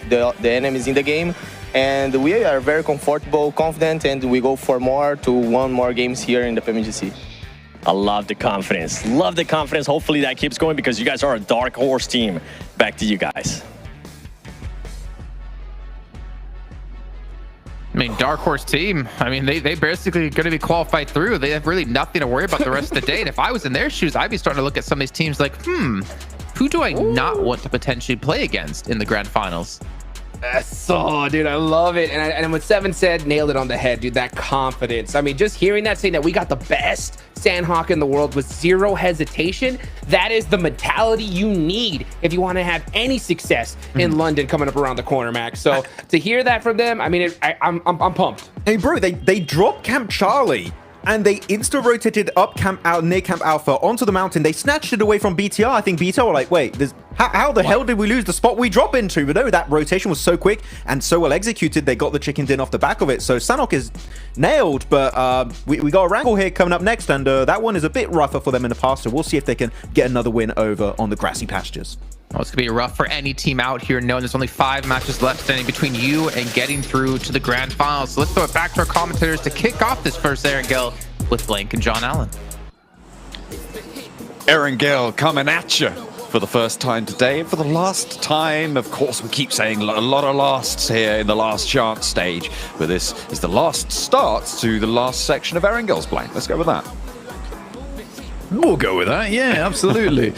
S10: enemies in the game. And we are very comfortable, confident, and we go for one more games here in the PMGC.
S9: I love the confidence. Love the confidence. Hopefully that keeps going, because you guys are a dark horse team. Back to you guys.
S7: I mean, dark horse team. I mean, they basically going to be qualified through. They have really nothing to worry about the rest of the day. And if I was in their shoes, I'd be starting to look at some of these teams like, who do I not want to potentially play against in the grand finals?
S2: So, dude, I love it. And what Seven said, nailed it on the head, dude. That confidence. I mean, just hearing that, saying that we got the best Sandhawk in the world with zero hesitation, that is the mentality you need if you want to have any success in London coming up around the corner, Max. So to hear that from them, I mean, I'm pumped.
S8: Hey, bro, they dropped Camp Charlie, and they insta-rotated up near Camp Alpha onto the mountain. They snatched it away from BTR. I think BTR were like, wait, how the hell did we lose the spot we drop into? But no, that rotation was so quick and so well executed, they got the chicken din off the back of it. So Sandhawk is nailed, but we got a wrangle here coming up next, and that one is a bit rougher for them in the past, so we'll see if they can get another win over on the grassy pastures.
S7: Oh, it's going to be rough for any team out here, knowing there's only 5 matches left standing between you and getting through to the grand finals. So let's throw it back to our commentators to kick off this first Erangel with Blank and John Allen.
S4: Erangel coming at you for the first time today. For the last time, of course, we keep saying a lot of lasts here in the last chance stage, but this is the last start to the last section of Erangel's Blank. Let's go with that.
S6: We'll go with that, yeah, absolutely.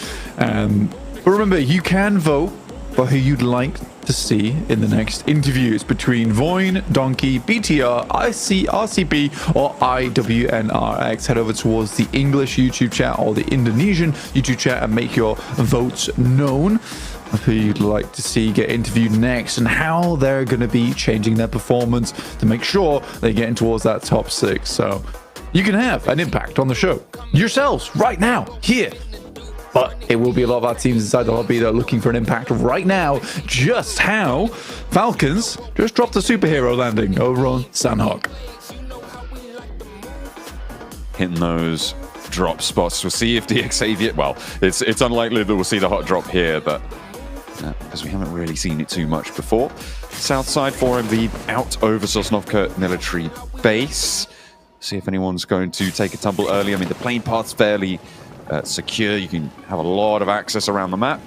S6: But remember, you can vote for who you'd like to see in the next interviews between Voin, Donkey, BTR, RCB, or IWNRX. Head over towards the English YouTube chat or the Indonesian YouTube chat and make your votes known of who you'd like to see get interviewed next and how they're going to be changing their performance to make sure they get in towards that top 6. So you can have an impact on the show yourselves right now, here. But it will be a lot of our teams inside the lobby that are looking for an impact right now. Just how Falcons just dropped a superhero landing over on Sandhawk.
S4: Hitting those drop spots. We'll see if the Xavier... Well, it's unlikely that we'll see the hot drop here, but because we haven't really seen it too much before. Southside for MV out over Sosnovka military base. See if anyone's going to take a tumble early. I mean, the plane path's fairly... secure. You can have a lot of access around the map.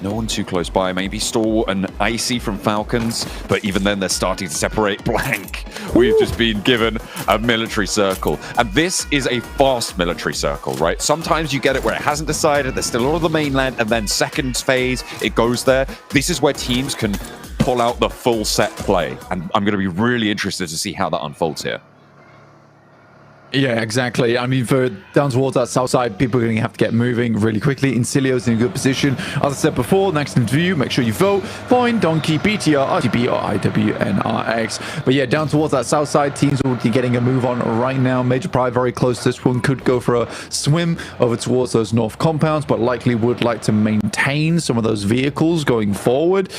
S4: No one too close by. Maybe Stalwart and Icy from Falcons, but even then they're starting to separate. Blank. We've just been given a military circle, and this is a fast military circle, right? Sometimes you get it where it hasn't decided, there's still all of the mainland, and then second phase it goes there. This is where teams can pull out the full set play, and I'm going to be really interested to see how that unfolds here.
S6: Yeah, exactly. I mean, for down towards that south side, people are going to have to get moving really quickly. Incilio's in a good position. As I said before, next interview, make sure you vote. Point, Donkey, BTR, RTB, or IWNRX. But yeah, down towards that south side, teams will be getting a move on right now. Major Pride very close to this one. Could go for a swim over towards those north compounds, but likely would like to maintain some of those vehicles going forward.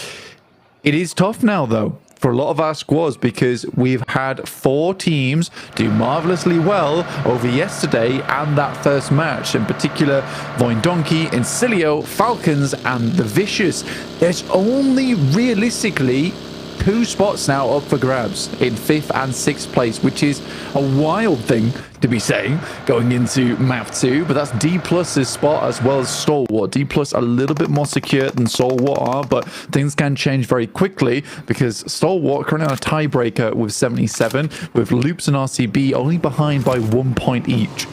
S6: It is tough now, though, for a lot of our squads, because we've had 4 teams do marvelously well over yesterday and that first match. In particular, Voin Donkey, Incilio, Falcons, and the Vicious. There's only realistically 2 spots now up for grabs in 5th and 6th place, which is a wild thing to be saying going into map 2, but that's D+'s spot as well as Stalwart. D+ a little bit more secure than Stalwart are, but things can change very quickly because Stalwart currently on a tiebreaker with 77, with Loops and RCB only behind by 1 point each.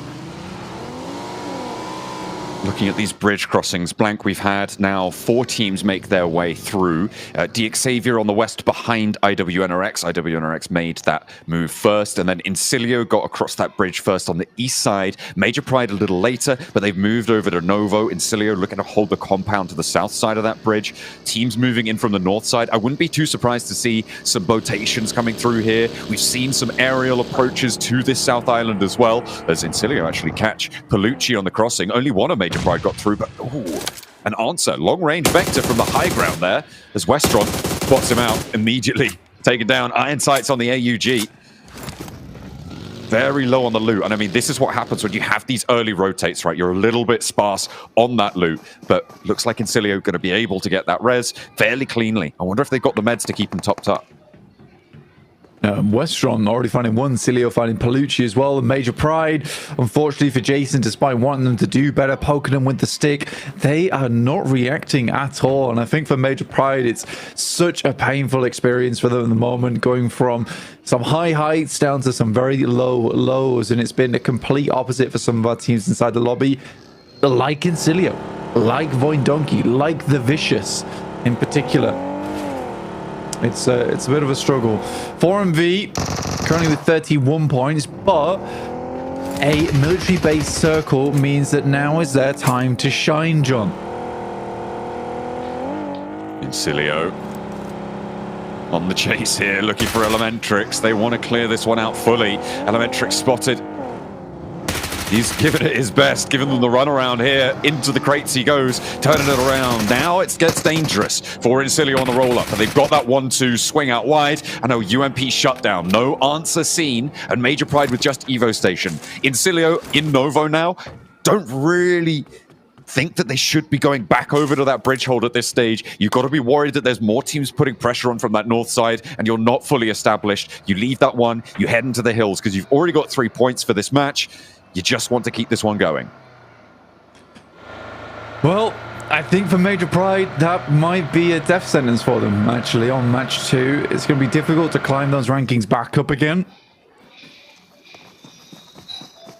S4: Looking at these bridge crossings, Blank, we've had now 4 teams make their way through. DXavier on the west behind IWNRX. IWNRX made that move first, and then Incilio got across that bridge first on the east side. Major Pride a little later, but they've moved over to Novo. Incilio looking to hold the compound to the south side of that bridge. Teams moving in from the north side. I wouldn't be too surprised to see some botations coming through here. We've seen some aerial approaches to this south island as well, as Incilio actually catch Palucci on the crossing. Only one of Major Pride got through, but an answer. Long-range Vector from the high ground there, as Westron spots him out immediately. Taken down. Iron sights on the AUG. Very low on the loot. And I mean, this is what happens when you have these early rotates, right? You're a little bit sparse on that loot, but looks like Incilio going to be able to get that res fairly cleanly. I wonder if they've got the meds to keep them topped up.
S6: Westron already finding one, Cilio finding Palucci as well, and Major Pride, unfortunately for Jason, despite wanting them to do better, poking them with the stick, they are not reacting at all. And I think for Major Pride, it's such a painful experience for them at the moment, going from some high heights down to some very low lows, and it's been a complete opposite for some of our teams inside the lobby, like Incilio, like Voin Donkey, like the Vicious in particular. It's a bit of a struggle. 4MV currently with 31 points, but a military base circle means that now is their time to shine, John.
S4: Incilio on the chase here, looking for Elementrix. They want to clear this one out fully. Elementrix spotted. He's given it his best, giving them the run around here. Into the crates he goes, turning it around. Now it gets dangerous for Incilio on the roll-up. But they've got that 1-2 swing out wide. I know UMP shut down. No answer seen. And Major Pride with just Evo Station. Incilio in Novo now. Don't really think that they should be going back over to that bridge hold at this stage. You've got to be worried that there's more teams putting pressure on from that north side, and you're not fully established. You leave that one, you head into the hills, because you've already got 3 points for this match. You just want to keep this one going.
S6: Well, I think for Major Pride, that might be a death sentence for them, actually, on match 2. It's going to be difficult to climb those rankings back up again.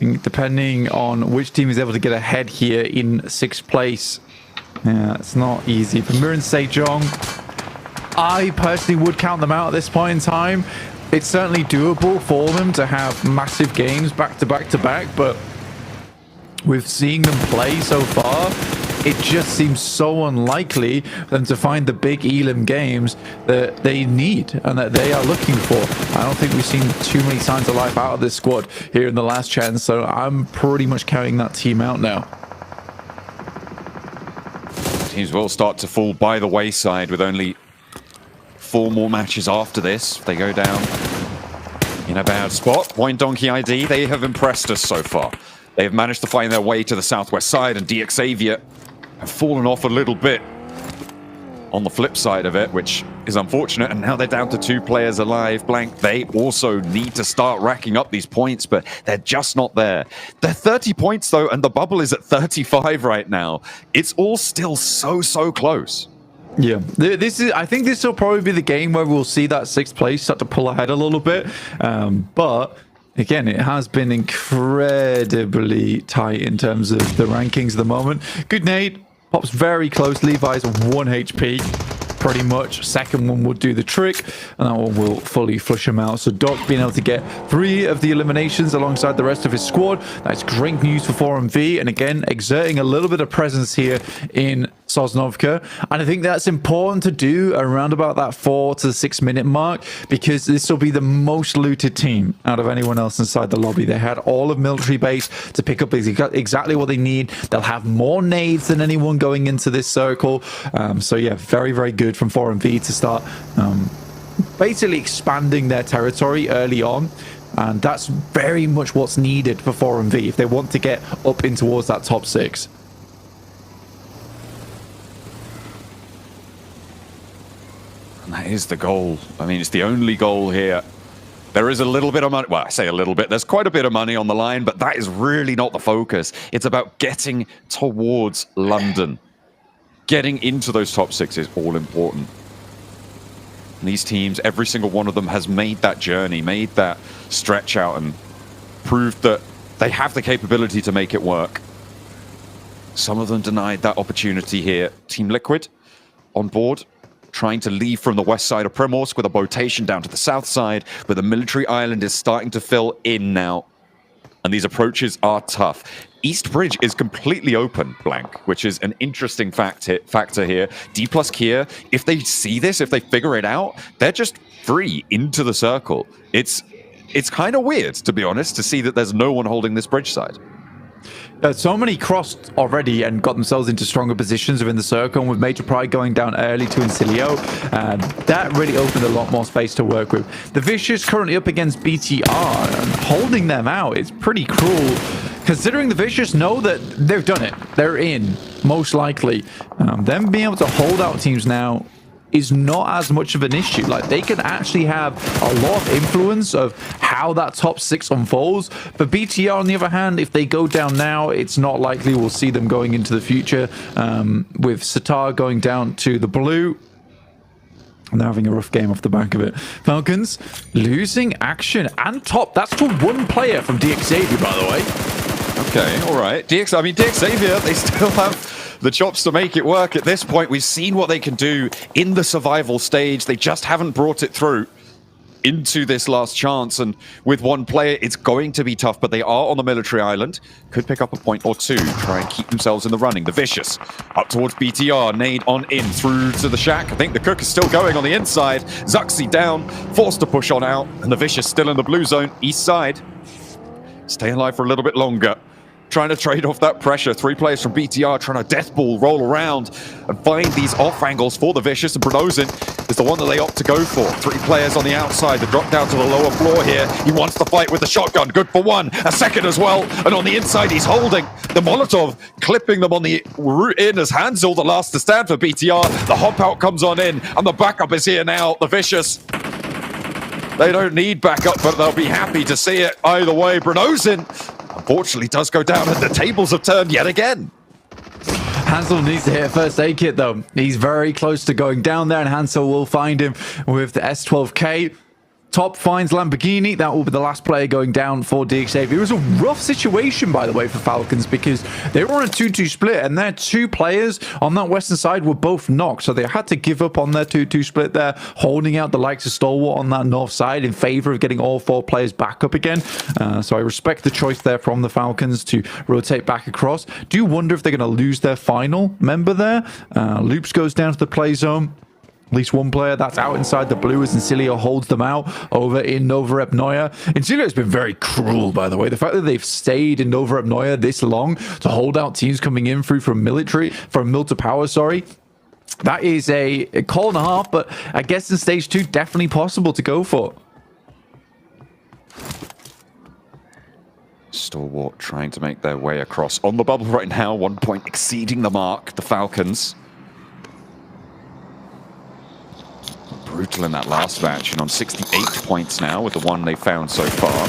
S6: Depending on which team is able to get ahead here in 6th place. Yeah, it's not easy. For Mir and Sejong, I personally would count them out at this point in time. It's certainly doable for them to have massive games back to back to back, but with seeing them play so far, it just seems so unlikely for them to find the big Elim games that they need and that they are looking for. I don't think we've seen too many signs of life out of this squad here in the last chance, so I'm pretty much counting that team out now.
S4: Teams will start to fall by the wayside with only 4 more matches after this. They go down in a bad spot. Point Donkey ID, they have impressed us so far. They've managed to find their way to the southwest side, and DXavier have fallen off a little bit on the flip side of it, which is unfortunate. And now they're down to 2 players alive. Blank, they also need to start racking up these points, but they're just not there. They're 30 points though, and the bubble is at 35 right now. It's all still so close.
S6: Yeah, I think this will probably be the game where we'll see that 6th place start to pull ahead a little bit. But again, it has been incredibly tight in terms of the rankings at the moment. Good nade, pops very close. Levi's 1 HP. pretty much. Second one would do the trick, and that one will fully flush him out. So Doc being able to get 3 of the eliminations alongside the rest of his squad. That's great news for 4MV, and again, exerting a little bit of presence here in Sosnovka. And I think that's important to do around about that 4 to 6 minute mark, because this will be the most looted team out of anyone else inside the lobby. They had all of military base to pick up exactly what they need. They'll have more nades than anyone going into this circle. So yeah, very, very good from 4MV to start basically expanding their territory early on. And that's very much what's needed for 4MV if they want to get up in towards that top 6.
S4: And that is the goal. I mean, it's the only goal here. There is a little bit of money. Well, I say a little bit. There's quite a bit of money on the line, but that is really not the focus. It's about getting towards London. Getting into those top 6 is all important. And these teams, every single one of them has made that journey, made that stretch out, and proved that they have the capability to make it work. Some of them denied that opportunity here. Team Liquid on board, trying to leave from the west side of Primorsk with a rotation down to the south side, but the military island is starting to fill in now. And these approaches are tough. East Bridge is completely open, Blank, which is an interesting factor here. D plus Kia, if they see this, if they figure it out, they're just free into the circle. It's kind of weird, to be honest, to see that there's no one holding this bridge side.
S6: So many crossed already and got themselves into stronger positions within the circle, and with Major Pride going down early to Incilio, that really opened a lot more space to work with. The Vicious currently up against BTR, and holding them out is pretty cruel, considering the Vicious know that they've done it. They're in, most likely. Them being able to hold out teams now is not as much of an issue. Like, they can actually have a lot of influence of how that top 6 unfolds. For BTR, on the other hand, if they go down now, it's not likely we'll see them going into the future. With Sitar going down to the blue, and they're having a rough game off the back of it. Falcons losing action and top. That's to 1 player from DXavier, by the way.
S4: Okay, all right. DXavier, they still have the chops to make it work at this point. We've seen what they can do in the survival stage. They just haven't brought it through into this last chance. And with 1 player, it's going to be tough, but they are on the military island. Could pick up a point or 2, try and keep themselves in the running. The Vicious up towards BTR, nade on in through to the shack. I think the Cook is still going on the inside. Zuxi down, forced to push on out, and the Vicious still in the blue zone, east side. Stay alive for a little bit longer. Trying to trade off that pressure. 3 players from BTR trying to death ball roll around and find these off angles for the Vicious, and Bronozin is the one that they opt to go for. 3 players on the outside. They drop down to the lower floor here. He wants to fight with the shotgun. Good for 1. A second as well. And on the inside, he's holding the Molotov, clipping them on the route in as Hansel, the last to stand for BTR. The hop out comes on in, and the backup is here now. The Vicious, they don't need backup, but they'll be happy to see it either way. Bronozin, unfortunately, does go down, and the tables have turned yet again.
S6: Hansel needs to hit a first aid kit, though. He's very close to going down there, and Hansel will find him with the S12K. Top finds Lamborghini. That will be the last player going down for DXavier. It was a rough situation, by the way, for Falcons, because they were on a 2-2 split, and their 2 players on that western side were both knocked. So they had to give up on their 2-2 split there, holding out the likes of Stalwart on that north side in favor of getting all 4 players back up again. So I respect the choice there from the Falcons to rotate back across. Do wonder if they're going to lose their final member there. Loops goes down to the play zone. At least 1 player that's out inside the blue as Incilio holds them out over in Novorepnoye. Incilio has been very cruel, by the way. The fact that they've stayed in Novorepnoye this long to hold out teams coming in through from Mil to Power, sorry. That is a call and a half, but I guess in stage 2, definitely possible to go for.
S4: Stalwart trying to make their way across on the bubble right now. 1 point exceeding the mark, the Falcons. Brutal in that last match, and on 68 points now with the 1 they found so far.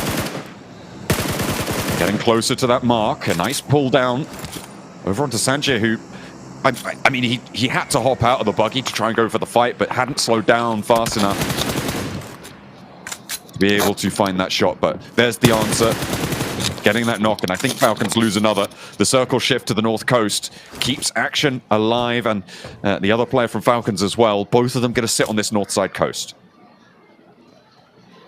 S4: Getting closer to that mark. A nice pull down over onto Sanjay, who, I mean, he had to hop out of the buggy to try and go for the fight, but hadn't slowed down fast enough to be able to find that shot. But there's the answer. getting that knock, and I think Falcons lose another. The circle shift to the north coast keeps action alive, and the other player from Falcons as well. Both of them going to sit on this north side coast.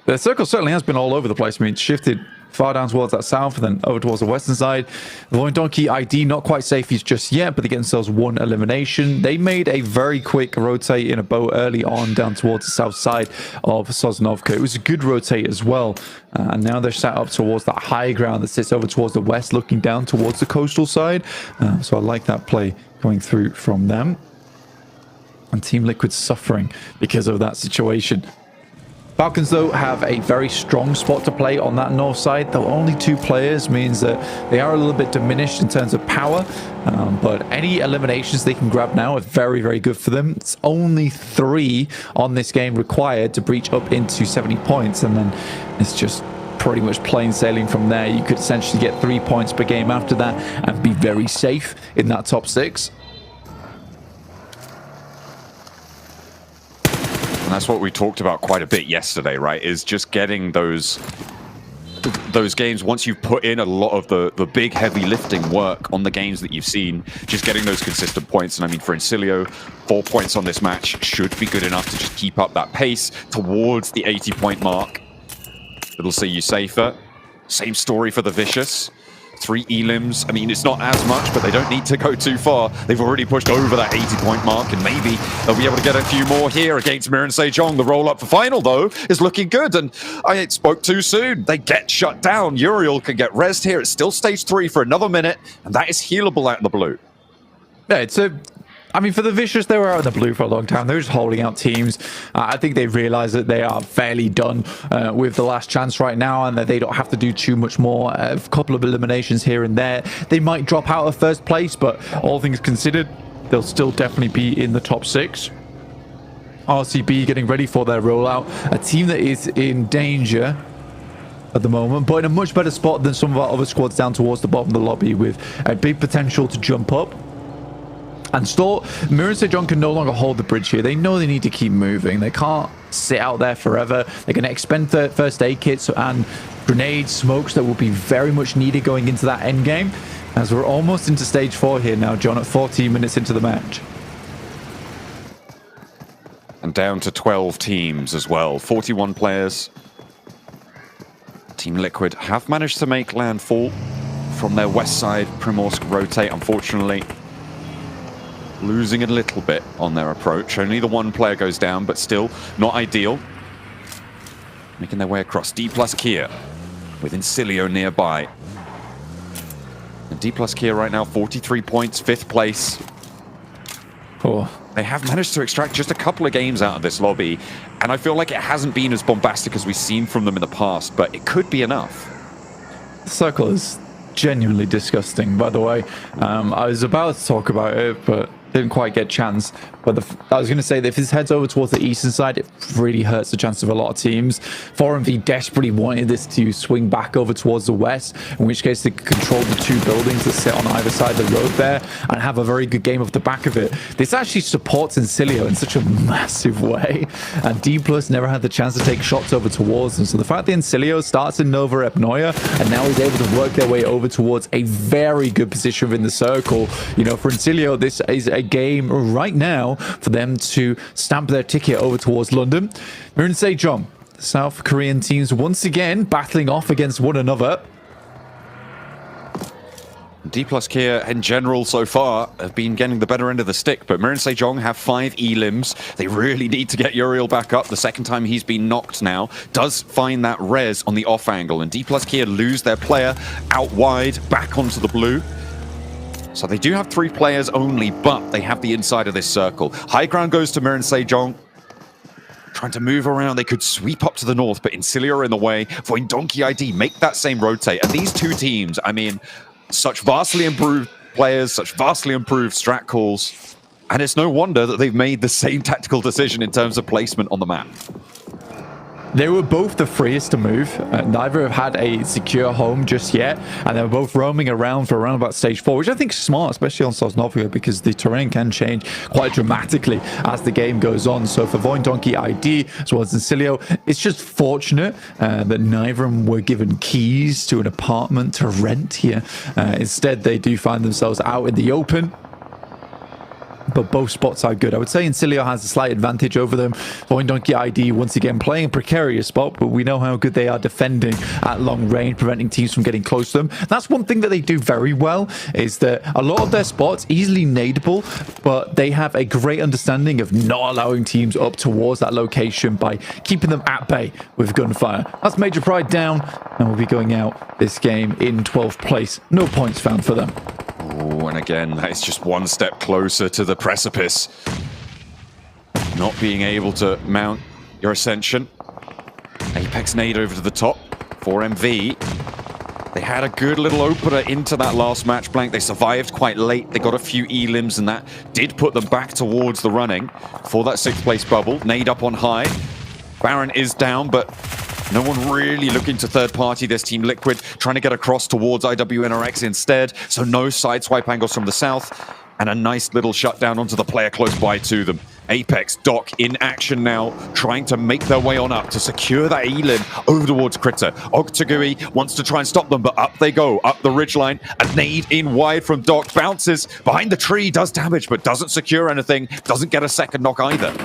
S6: The circle certainly has been all over the place. I mean, it's shifted far down towards that south and then over towards the western side. The Lone Donkey ID not quite safe just yet, but they get themselves one elimination. They made a very quick rotate in a boat early on down towards the south side of Sosnovka. It was a good rotate as well. And now they're sat up towards that high ground that sits over towards the west, looking down towards the coastal side. So I like that play going through from them. And Team Liquid suffering because of that situation. Falcons, though, have a very strong spot to play on that north side, though only 2 players means that they are a little bit diminished in terms of power. But any eliminations they can grab now are very, very good for them. It's only 3 on this game required to breach up into 70 points, and then it's just pretty much plain sailing from there. You could essentially get 3 points per game after that and be very safe in that top 6.
S4: And that's what we talked about quite a bit yesterday, right? Is just getting those games, once you've put in a lot of the big heavy lifting work on the games that you've seen, just getting those consistent points. And I mean, for Incilio, 4 points on this match should be good enough to just keep up that pace towards the 80-point mark. It'll see you safer. Same story for the Vicious. 3 elims. I mean, it's not as much, but they don't need to go too far. They've already pushed over that 80-point mark, and maybe they'll be able to get a few more here against Mir and Sejong. The roll-up for final, though, is looking good, and I spoke too soon. They get shut down. Uriel can get rezzed here. It's still stage 3 for another minute, and that is healable out in the blue.
S6: Yeah, it's a... I mean, for the Vicious, they were out in the blue for a long time. They were just holding out teams. I think they realize that they are fairly done with the last chance right now, and that they don't have to do too much more. A couple of eliminations here and there. They might drop out of first place, but all things considered, they'll still definitely be in the top 6. RCB getting ready for their rollout. A team that is in danger at the moment, but in a much better spot than some of our other squads down towards the bottom of the lobby, with a big potential to jump up and stall. Mir and Sejong can no longer hold the bridge here. They know they need to keep moving. They can't sit out there forever. They're going to expend first aid kits and grenades, smokes that will be very much needed going into that end game, as we're almost into stage 4 here now, John, at 14 minutes into the match.
S4: And down to 12 teams as well. 41 players. Team Liquid have managed to make landfall from their west side. Primorsk rotate, unfortunately, losing a little bit on their approach. Only the 1 player goes down, but still not ideal. Making their way across. D plus Kia with Incilio nearby. And D plus Kia right now, 43 points, 5th place.
S6: Oh.
S4: They have managed to extract just a couple of games out of this lobby, and I feel like it hasn't been as bombastic as we've seen from them in the past, but it could be enough.
S6: The circle is genuinely disgusting, by the way. I was about to talk about it, but didn't quite get a chance. But I was going to say that if this heads over towards the eastern side, it really hurts the chance of a lot of teams. 4MV desperately wanted this to swing back over towards the west, in which case they could control the 2 buildings that sit on either side of the road there and have a very good game off the back of it. This actually supports Incilio in such a massive way, and D Plus never had the chance to take shots over towards them. So the fact that Incilio starts in Nova Epnoia and now is able to work their way over towards a very good position within the circle, you know, for Incilio, this is a game right now for them to stamp their ticket over towards London. Mir and Sejong, the South Korean teams once again battling off against one another.
S4: D plus Kia in general so far have been getting the better end of the stick, but Mir and Sejong have 5 elims. They really need to get Uriel back up. The second time he's been knocked now does find that res on the off angle, and D plus Kia lose their player out wide back onto the blue. So they do have 3 players only, but they have the inside of this circle. High ground goes to Mir and Sejong. Trying to move around. They could sweep up to the north, but Incilio are in the way. Voin Donkey ID make that same rotate. And these 2 teams, I mean, such vastly improved players, such vastly improved strat calls. And it's no wonder that they've made the same tactical decision in terms of placement on the map.
S6: They were both the freest to move. Neither have had a secure home just yet, and they were both roaming around for around about stage 4, which I think is smart, especially on Sosnovka, because the terrain can change quite dramatically as the game goes on. So for Voindonkey ID as well as Incilio, it's just fortunate that neither of them were given keys to an apartment to rent here. Instead, they do find themselves out in the open. But both spots are good. I would say Incilio has a slight advantage over them. Voindonkey ID once again playing a precarious spot, but we know how good they are defending at long range, preventing teams from getting close to them. That's one thing that they do very well, is that a lot of their spots easily nadeable, but they have a great understanding of not allowing teams up towards that location by keeping them at bay with gunfire. That's Major Pride down, and we'll be going out this game in 12th place. No points found for them.
S4: Oh, and again, that is just one step closer to the precipice. Not being able to mount your ascension. Apex nade over to the top for MV. They had a good little opener into that last match blank. They survived quite late. They got a few elims, and that did put them back towards the running for that 6th place bubble. Nade up on high. Baron is down, but no one really looking to third party this team. Liquid trying to get across towards IWNRX instead, so no side swipe angles from the south, and a nice little shutdown onto the player close by to them. Apex, Doc in action now, trying to make their way on up to secure that elim over towards Critter. Octagui wants to try and stop them, but up they go, up the ridgeline. A nade in wide from Doc, bounces behind the tree, does damage, but doesn't secure anything, doesn't get a second knock either.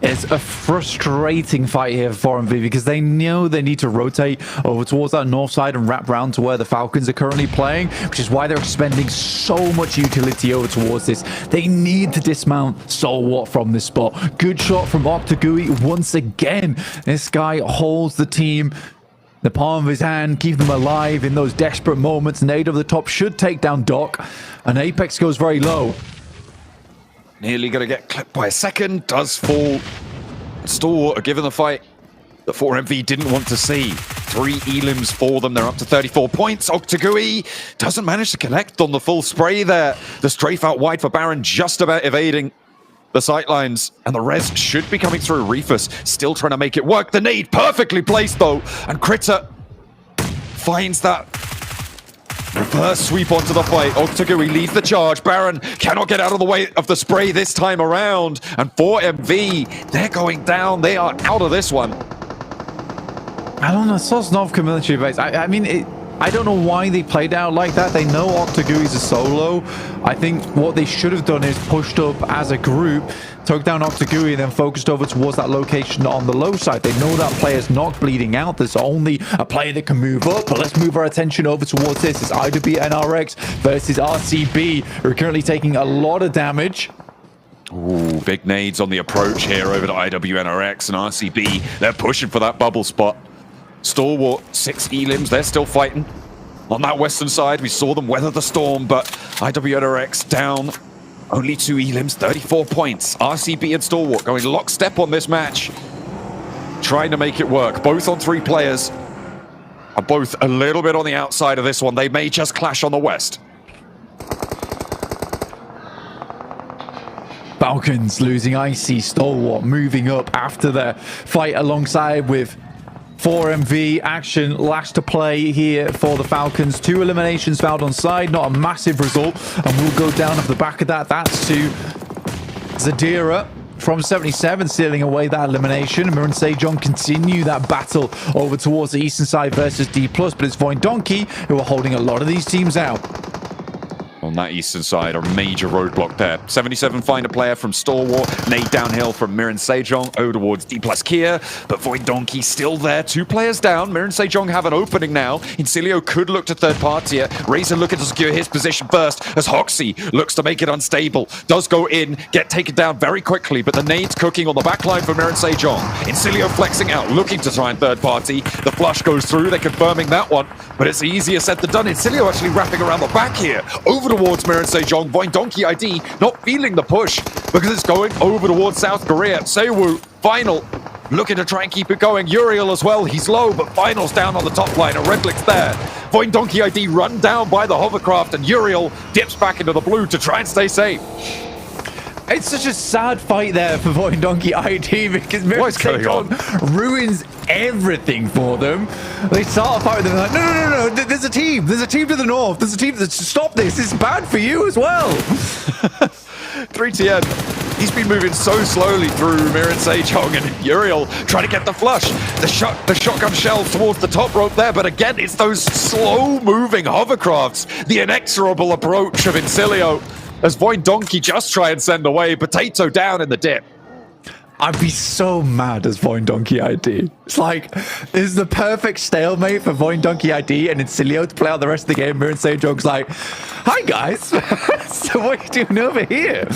S6: It's a frustrating fight here for MV because they know they need to rotate over towards that north side and wrap around to where the Falcons are currently playing, which is why they're expending so much utility over towards this. They need to dismount Stalwart from this spot. Good shot from Octagui once again. This guy holds the team the palm of his hand, keep them alive in those desperate moments. Nade over the top should take down Doc, and Apex goes very low.
S4: Nearly going to get clipped by a second. Does fall. Stalwart are given the fight that 4MV didn't want to see. 3 elims for them. They're up to 34 points. Octagui doesn't manage to connect on the full spray there. The strafe out wide for Baron, just about evading the sightlines. And the res should be coming through. Reefus still trying to make it work. The nade perfectly placed though. And Critter finds that reverse sweep onto the fight. Octagui leads the charge. Baron cannot get out of the way of the spray this time around. And 4MV, they're going down. They are out of this one.
S6: I don't know. Sosnovka military base. I mean, I don't know why they played out like that. They know Octagui's a solo. I think what they should have done is pushed up as a group, took down Octagui, and then focused over towards that location on the low side. They know that player's not bleeding out. There's only a player that can move up, but let's move our attention over towards this. It's IWNRX versus RCB, who are currently taking a lot of damage.
S4: Ooh, big nades on the approach here over to IWNRX and RCB. They're pushing for that bubble spot. Stalwart, 6 elims, they're still fighting. On that western side, we saw them weather the storm, but IWNRX down. Only 2 elims, 34 points. RCB and Stalwart going lockstep on this match. Trying to make it work. Both on 3 players. Are both a little bit on the outside of this one. They may just clash on the west.
S6: Falcons losing Icy. Stalwart moving up after their fight alongside with 4MV. Action last to play here for the Falcons. 2 eliminations found on side, not a massive result, and we'll go down off the back of that. That's to Zadira from 77, sealing away that elimination. Mir and Sejong continue that battle over towards the eastern side versus D+, but it's Voindonkey who are holding a lot of these teams out.
S4: On that eastern side, a major roadblock there. 77 find a player from Stalwart. Nade downhill from Mir and Sejong over towards D+ Kia. But Voindonkey still there. 2 players down. Mir and Sejong have an opening now. Incilio could look to third party here. Razor looking to secure his position first as Hoxie looks to make it unstable. Does go in, get taken down very quickly, but the nade's cooking on the back line for Mir and Sejong. Incilio flexing out, looking to try and third party. The flush goes through. They're confirming that one, but it's easier said than done. Incilio actually wrapping around the back here. Over towards Mir and Sejong. Voindonkey ID not feeling the push because it's going over towards South Korea. Seiwoo, Final, looking to try and keep it going. Uriel as well, he's low, but Final's down on the top line. A Redlick's there. Voindonkey ID run down by the hovercraft, and Uriel dips back into the blue to try and stay safe.
S6: It's such a sad fight there for Void Donkey ID because
S4: What's going on?
S6: ruins everything for them. They start a fight with them like, no, there's a team. There's a team to the north. There's a team that stop this. It's bad for you as well.
S4: 3TN, he's been moving so slowly through Mirren Sejong and Uriel trying to get the flush. The shotgun shell towards the top rope there, but again, it's those slow-moving hovercrafts. The inexorable approach of Incilio as Void Donkey just try and send away. Potato down in the dip.
S6: I'd be so mad as Void Donkey ID. It's like, this is the perfect stalemate for Void Donkey ID and Incilio to play out the rest of the game. Mirren Sejong's like, hi guys, so what are you doing over here?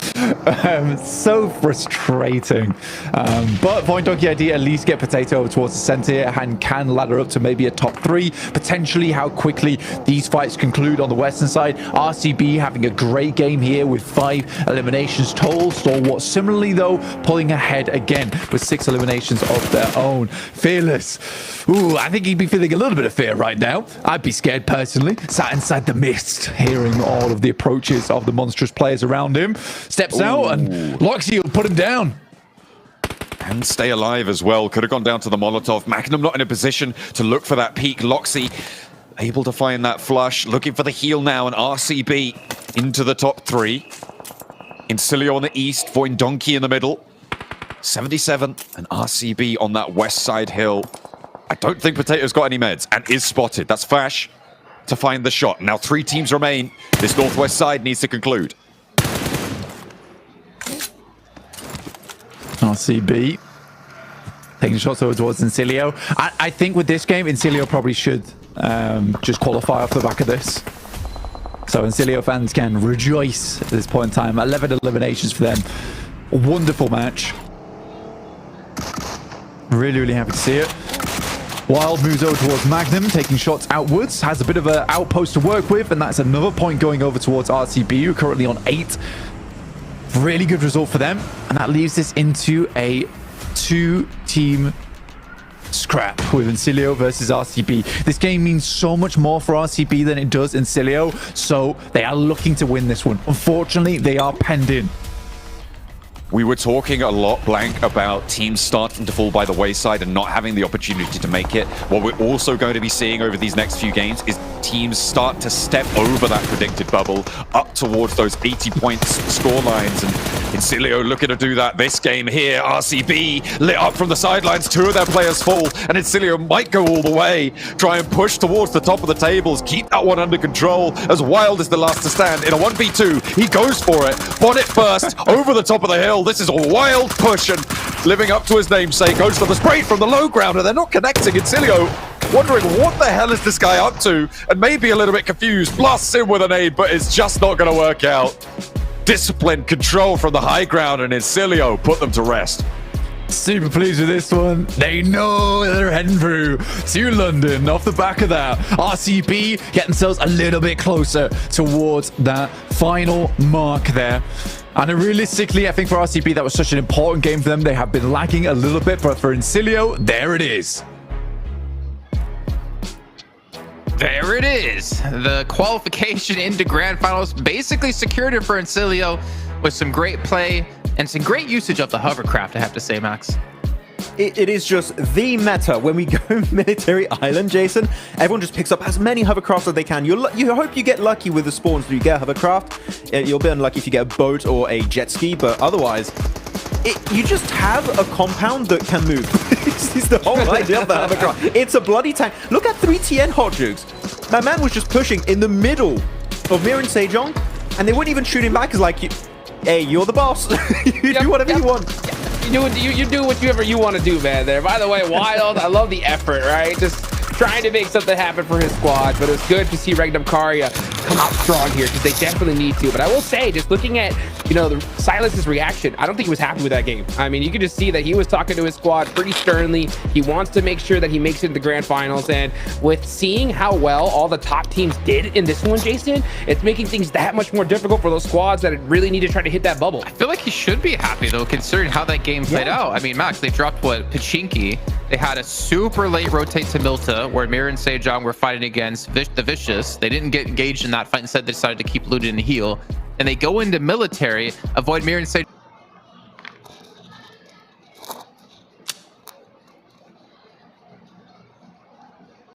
S6: So frustrating. But Void Donkey ID at least get Potato over towards the center and can ladder up to maybe a top 3. Potentially how quickly these fights conclude on the western side. RCB having a great game here with 5 eliminations total. Stalwart similarly though, pulling ahead again with 6 eliminations of their own. Fearless. Ooh, I think he'd be feeling a little bit of fear right now. I'd be scared personally. Sat inside the mist, hearing all of the approaches of the monstrous players around him. Steps out and Loxy will put him down.
S4: And stay alive as well. Could have gone down to the Molotov. Magnum not in a position to look for that peak. Loxy able to find that flush. Looking for the heal now. And RCB into the top 3. Incilio on the east. Void Donkey in the middle. 77 and RCB on that west side hill. I don't think Potato's got any meds and is spotted. That's Fash to find the shot. Now 3 teams remain. This northwest side needs to conclude.
S6: RCB taking shots over towards Incilio. I think with this game, Incilio probably should just qualify off the back of this. So Incilio fans can rejoice at this point in time. 11 eliminations for them. A wonderful match. Really, really happy to see it. Wild moves over towards Magnum, taking shots outwards. Has a bit of an outpost to work with, and that's another point going over towards RCB, who are currently on 8. Really good result for them, and that leaves us into a 2-team scrap with Incilio versus RCB. This game means so much more for RCB than it does Incilio, so they are looking to win this one. Unfortunately, they are penned in.
S4: We were talking a lot, Blank, about teams starting to fall by the wayside and not having the opportunity to make it. What we're also going to be seeing over these next few games is teams start to step over that predicted bubble up towards those 80 points score lines. And Incilio looking to do that this game here. RCB lit up from the sidelines. 2 of their players fall, and Incilio might go all the way. Try and push towards the top of the tables. Keep that one under control. As Wild is the last to stand in a 1v2. He goes for it. Bonnet first over the top of the hill. This is a wild push, and living up to his namesake, goes for the spray from the low ground, and they're not connecting. Incilio wondering what the hell is this guy up to, and maybe a little bit confused. Blasts in with a nade, but it's just not going to work out. Discipline, control from the high ground, and Incilio put them to rest.
S6: Super pleased with this one. They know they're heading through to London off the back of that. RCB get themselves a little bit closer towards that final mark there. And realistically, I think for RCB, that was such an important game for them. They have been lagging a little bit, but for Incilio, there it is.
S7: There it is. The qualification into grand finals basically secured it for Incilio with some great play and some great usage of the hovercraft, I have to say, Max.
S8: It is just the meta. When we go Military Island, Jason, everyone just picks up as many hovercrafts as they can. You hope you get lucky with the spawns that you get a hovercraft. You'll be unlucky if you get a boat or a jet ski, but otherwise, you just have a compound that can move. This is the whole idea of the hovercraft. It's a bloody tank. Look at 3TN Hot Jukes. My man was just pushing in the middle of Mirren Sejong, and they wouldn't even shoot him back. It's like, hey, you're the boss. You do whatever you want.
S2: You do whatever you want to do, man. There. By the way, Wild, I love the effort, right? Just trying to make something happen for his squad, but it's good to see Regnum Karya come out strong here because they definitely need to. But I will say, just looking at, Silas's reaction, I don't think he was happy with that game. I mean, you could just see that he was talking to his squad pretty sternly. He wants to make sure that he makes it to the grand finals. And with seeing how well all the top teams did in this one, Jason, it's making things that much more difficult for those squads that really need to try to hit that bubble.
S7: I feel like he should be happy, though, considering how that game played out. I mean, Max, they dropped, Pachinki. They had a super late rotate to Milta, where Mirren and Sejong were fighting against the Vicious. They didn't get engaged in that fight. Instead, they decided to keep looting and heal. And they go into Military, avoid Mirren and Sejong.